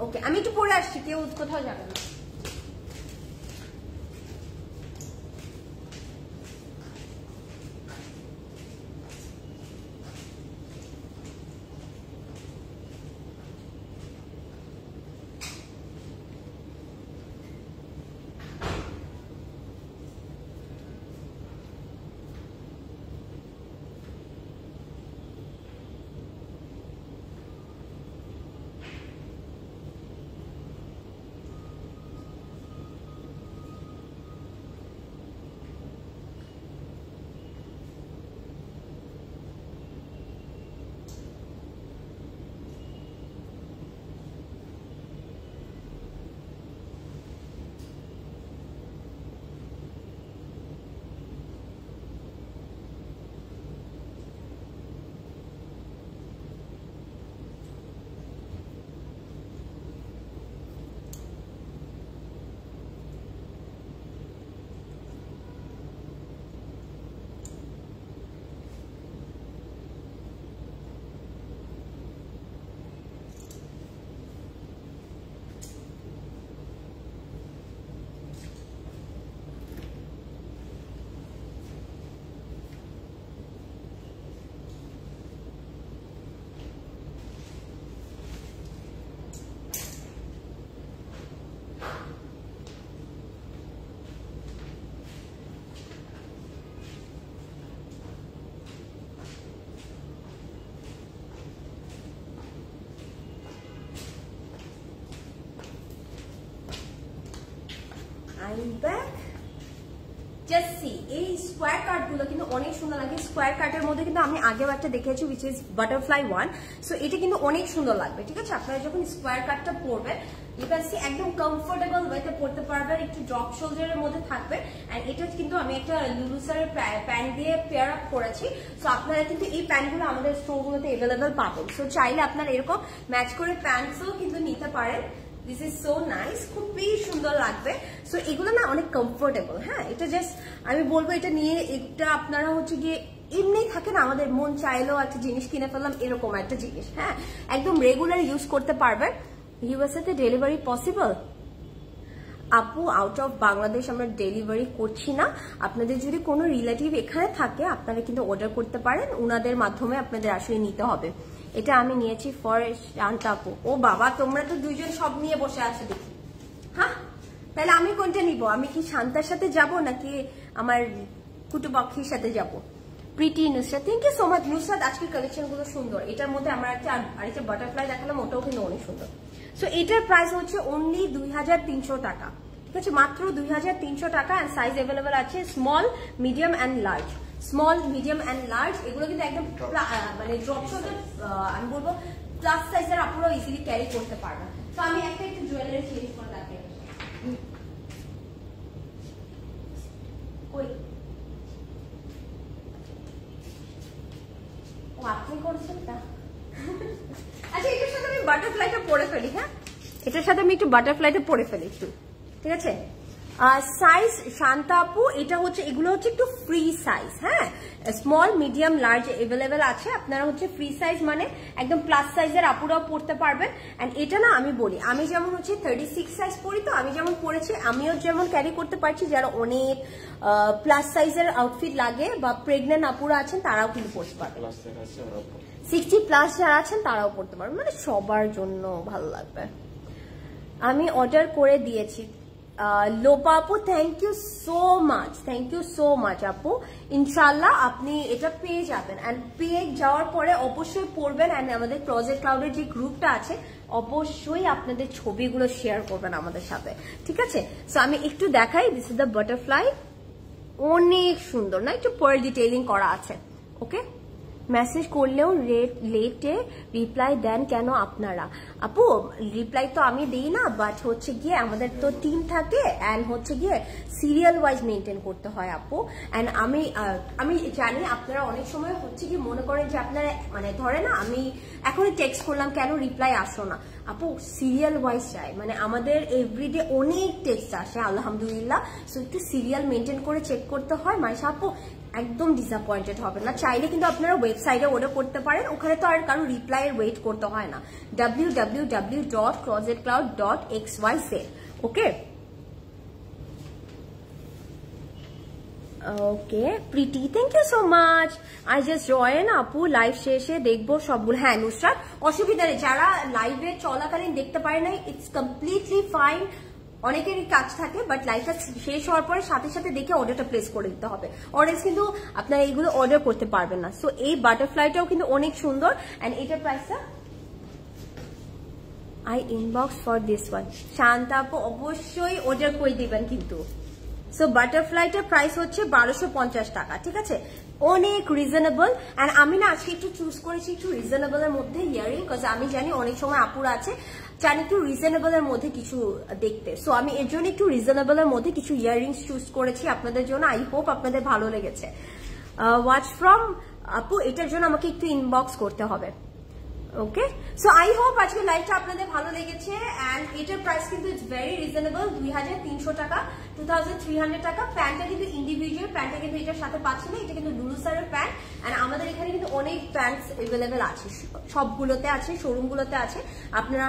[SPEAKER 1] ওকে, আমি একটু পরে আসছি, কেউ কোথাও যাবে না। এই স্কোয়ার কাট গুলো কিন্তু অনেক সুন্দর লাগে। স্কোয়ার কাটের মধ্যে কিন্তু আমি আগেও একটা দেখেছি which is butterfly one. So এটা কিন্তু অনেক সুন্দর লাগবে। ঠিক আছে, আপনারা যখন স্কোয়ার কাটটা পরবেন ইউ ক্যান সি একদম কমফোর্টেবল ওয়েতে পড়তে পারবেন, একটু ড্রপ শোল্ডারের মধ্যে থাকবে। এন্ড এটা কিন্তু আমি একটা লুলুসারের প্যান্ট দিয়ে পেয়ার আপ করেছি। সো আপনারা কিন্তু এই প্যান্টগুলো আমাদের স্টোরগুলোতে অ্যাভেলেবেল পাবেন। সো চাইলে আপনারা এরকম ম্যাচ করে প্যান্টসও কিন্তু নিতে পারেন। দিস ইজ সো নাইস, খুবই সুন্দর লাগবে। সো এগুলো না অনেক কমফোর্টেবল। হ্যাঁ, এটা জাস্ট আমি বলবো এটা নিয়ে এটা আপনারা হচ্ছে গিয়ে এমনি থাকে না, আমাদের মন চাইলেও একটা জিনিস কিনে ফেললাম, এরকম একটা জিনিস। হ্যাঁ, একদম রেগুলার ইউজ করতে পারবেন। ইউএসএ তে ডেলিভারি পসিবল? আপু, আউট অফ বাংলাদেশ আমরা ডেলিভারি করছি না। আপনাদের যদি কোনো রিলেটিভ এখানে থাকে আপনারা কিন্তু অর্ডার করতে পারেন, ওনাদের মাধ্যমে আপনাদের আসলে নিতে হবে। এটা আমি নিয়েছি ফর শান্তা আপু। ও বাবা, তোমরা তো দুইজন সব নিয়ে বসে আছো দেখি। হ্যাঁ, তাহলে আমি কোনটা নিব? আমি কি শান্তার সাথে যাব নাকি আমার কুটুপক্ষীর সাথে যাব? Pretty Nusrat, thank you so much Nusrat. আজকের কালেকশন গুলো সুন্দর। এটার মধ্যে আমার আরেকটা বাটারফ্লাই দেখালাম, ওটাও কিন্তু অনেক সুন্দর। সো এটার প্রাইস হচ্ছে অনলি 2300 টাকা। ঠিক আছে, মাত্র 2300 টাকা। এন্ড সাইজ অ্যাভেলেবেল আছে small, medium and large. Small, medium and large এগুলো কিন্তু একদম মানে ড্রপ শোল্ডার, আমি বলবো প্লাস সাইজের আপনারা ইজিলি ক্যারি করতে পারবেন। তো আমি একটা একটু জুয়েলারি চেঞ্জ করে রাখি। কই ও আপনি করছেন তা? আচ্ছা, এটার সাথে আমি বাটারফ্লাইটা পরে ফেলি। হ্যাঁ, এটার সাথে আমি একটু বাটারফ্লাইটা পরে ফেলি একটু। ঠিক আছে, সাইজ শান্তা আপু, এটা হচ্ছে এগুলো হচ্ছে একটু ফ্রি সাইজ। হ্যাঁ, স্মল, মিডিয়াম, লার্জ এভেলেবেল আছে। আপনারা হচ্ছে ফ্রি সাইজ মানে একদম প্লাস সাইজের আপুরাও পড়তে পারবেন। এন্ড এটা না আমি বলি, আমি যেমন হচ্ছে 36 সাইজ পরি, তো আমি যেমন পরেছি আমিও যেমন ক্যারি করতে পারছি, যারা অনেক প্লাস সাইজের আউটফিট লাগে বা প্রেগনেন্ট আপুরা আছেন তারাও কিন্তু পড়তে পারবে। 60 প্লাস যারা আছেন তারাও পড়তে পারবেন, মানে সবার জন্য ভালো লাগবে। আমি অর্ডার করে দিয়েছি, লোপা আপু থ্যাংক ইউ সো মাচ আপু। ইনশাল্লাহ আপনি এটা পেয়ে যাবেন, অ্যান্ড পেয়ে যাওয়ার পরে অবশ্যই পড়বেন, অ্যান্ড আমাদের ক্লোজেট ক্লাউডের যে গ্রুপটা আছে অবশ্যই আপনাদের ছবিগুলো শেয়ার করবেন আমাদের সাথে, ঠিক আছে? সো আমি একটু দেখাই, দিস ইজ দ্য বাটারফ্লাই, অনেক সুন্দর না, একটু পার্ল ডিটেইলিং করা আছে। ওকে, মেসেজ করলেও লেটে রিপ্লাই দেন কেন আপনারা? আপু রিপ্লাই তো আমি দিই না, বাট হচ্ছে গিয়ে আমাদের তো টিম থাকে, অ্যান্ড হচ্ছে গিয়ে সিরিয়াল ওয়াইজ মেনটেন করতে হয় আপু। অ্যান্ড আমি জানি আপনারা অনেক সময় হচ্ছে কি মনে করেন যে আপনারা মানে ধরে না আমি এখনই টেক্সট করলাম কেন রিপ্লাই আসো না, আপু সিরিয়াল ওয়াইজ চাই, মানে আমাদের এভরিডে অনেক টেক্সট আসে আলহামদুলিল্লাহ, সো একটু সিরিয়াল মেনটেন করে চেক করতে হয়। মাইশা আপু একদম ডিসঅ্যাপয়েন্টেড হবে না, চাইলে কিন্তু আপনারা ওয়েবসাইটে অর্ডার করতে পারেন, ওখানে তো আর কারো রিপ্লাই এর ওয়েট করতে হয় না, www.closetcloud.xyz। Okay okay Preeti thank you so much. I just join আপু, লাইভ শেষে দেখবো সবগুলো। হ্যাঁ নুসরাত, অসুবিধা নেই, যারা লাইভে চলাকালীন দেখতে পারে নাই ইটস কমপ্লিটলি ফাইন, অনেকেরই কাজ থাকে, বাট লাইভটা শেষ হওয়ার পরে সাথে সাথে দেখে অর্ডারটা প্লেস করে দিতে হবে, অর্ডার কিন্তু আপনারা এইগুলো অর্ডার করতে পারবেন না। সো এই বাটারফ্লাইটাও কিন্তু অনেক সুন্দর, অ্যান্ড এটার প্রাইসটা I inbox for this one. Shanta আপু অবশ্যই অর্ডার করে দিবেন কিন্তু। সো বাটারফ্লাইটার প্রাইস হচ্ছে 1250 টাকা, ঠিক আছে, অনেক রিজনেবল। অ্যান্ড আমি না আজকে একটু চুজ করেছি একটু রিজনেবল এর মধ্যে ইয়ারিং, বিকজ আমি জানি অনেক সময় আপুরা আছে চান একটু রিজনেবল এর মধ্যে কিছু দেখতে, সো আমি এর জন্য একটু রিজনেবল এর মধ্যে কিছু ইয়ারিংস চুজ করেছি আপনাদের জন্য। আই হোপ আপনাদের ভালো লেগেছে। ওয়াচ ফ্রম আপু, এটার জন্য আমাকে একটু ইনবক্স করতে হবে। ওকে, সো আই হোপ আজকে লাইভটা আপনাদের ভালো লেগেছে, অ্যান্ড এটার প্রাইস কিন্তু ইটস ভেরি রিজনেবল, 2300 টাকা, 2300 টাকা। প্যান্টটা কিন্তু ইন্ডিভিজুয়াল, প্যান্টটা কিন্তু এটার সাথে পাচ্ছি না, এটা কিন্তু লুলুসারের প্যান্ট, অ্যান্ড আমাদের এখানে কিন্তু অনেক প্যান্টস এভেলেবেল আছে, সবগুলোতে আছে, শোরুমগুলোতে আছে, আপনারা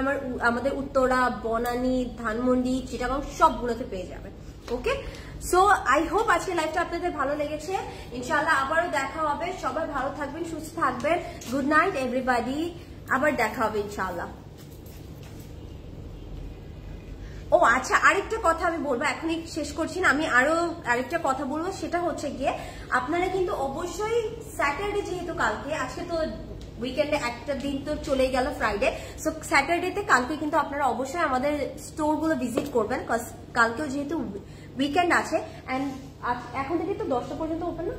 [SPEAKER 1] আমাদের উত্তরা, বনানী, ধানমন্ডি, চিটাগাং সবগুলোতে পেয়ে যাবেন। ওকে, সো আই হোপ আজকে লাইভটা আপনাদের ভালো লেগেছে, ইনশাআল্লাহ আবারও দেখা হবে, সবাই ভালো থাকবেন, সুস্থ থাকবেন, গুড নাইট এভরিবডি, আবার দেখা হবে ইনশাআল্লাহ। ও আচ্ছা, আরেকটা কথা আমি বলবো, এখনই শেষ করছি না, আমি আরো আরেকটা কথা বলবো, সেটা হচ্ছে গিয়ে আপনারা কিন্তু অবশ্যই স্যাটারডে, যেহেতু কালকে, আজকে তো উইকেন্ডে একটা দিন তো চলেই গেল ফ্রাইডে, সো স্যাটারডেতে কালকে কিন্তু আপনারা অবশ্যই আমাদের স্টোরগুলো ভিজিট করবেন, কজ কালকেও যেহেতু উইকেন্ড আছে, অ্যান্ড এখন থেকে তো 10টা পর্যন্ত ওপেন না,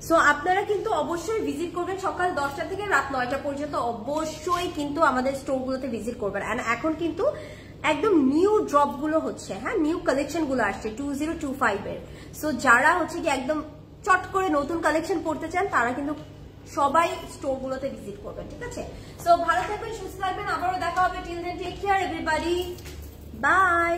[SPEAKER 1] সো আপনারা কিন্তু অবশ্যই ভিজিট করবেন সকাল 10টা থেকে রাত 9টা পর্যন্ত, অবশ্যই কিন্তু আমাদের স্টোরগুলোতে ভিজিট করবেন। অ্যান্ড এখন কিন্তু একদম নিউ ড্রপ গুলো হচ্ছে, হ্যাঁ নিউ কালেকশন গুলো আসছে 2025 এর, সো যারা হচ্ছে কি একদম চট করে নতুন কালেকশন পড়তে চান তারা কিন্তু সবাই স্টোরগুলোতে ভিজিট করবেন, ঠিক আছে? সো ভালো থাকবেন, সুস্থ থাকবেন, আবারও দেখা হবে, till then take care everybody, by.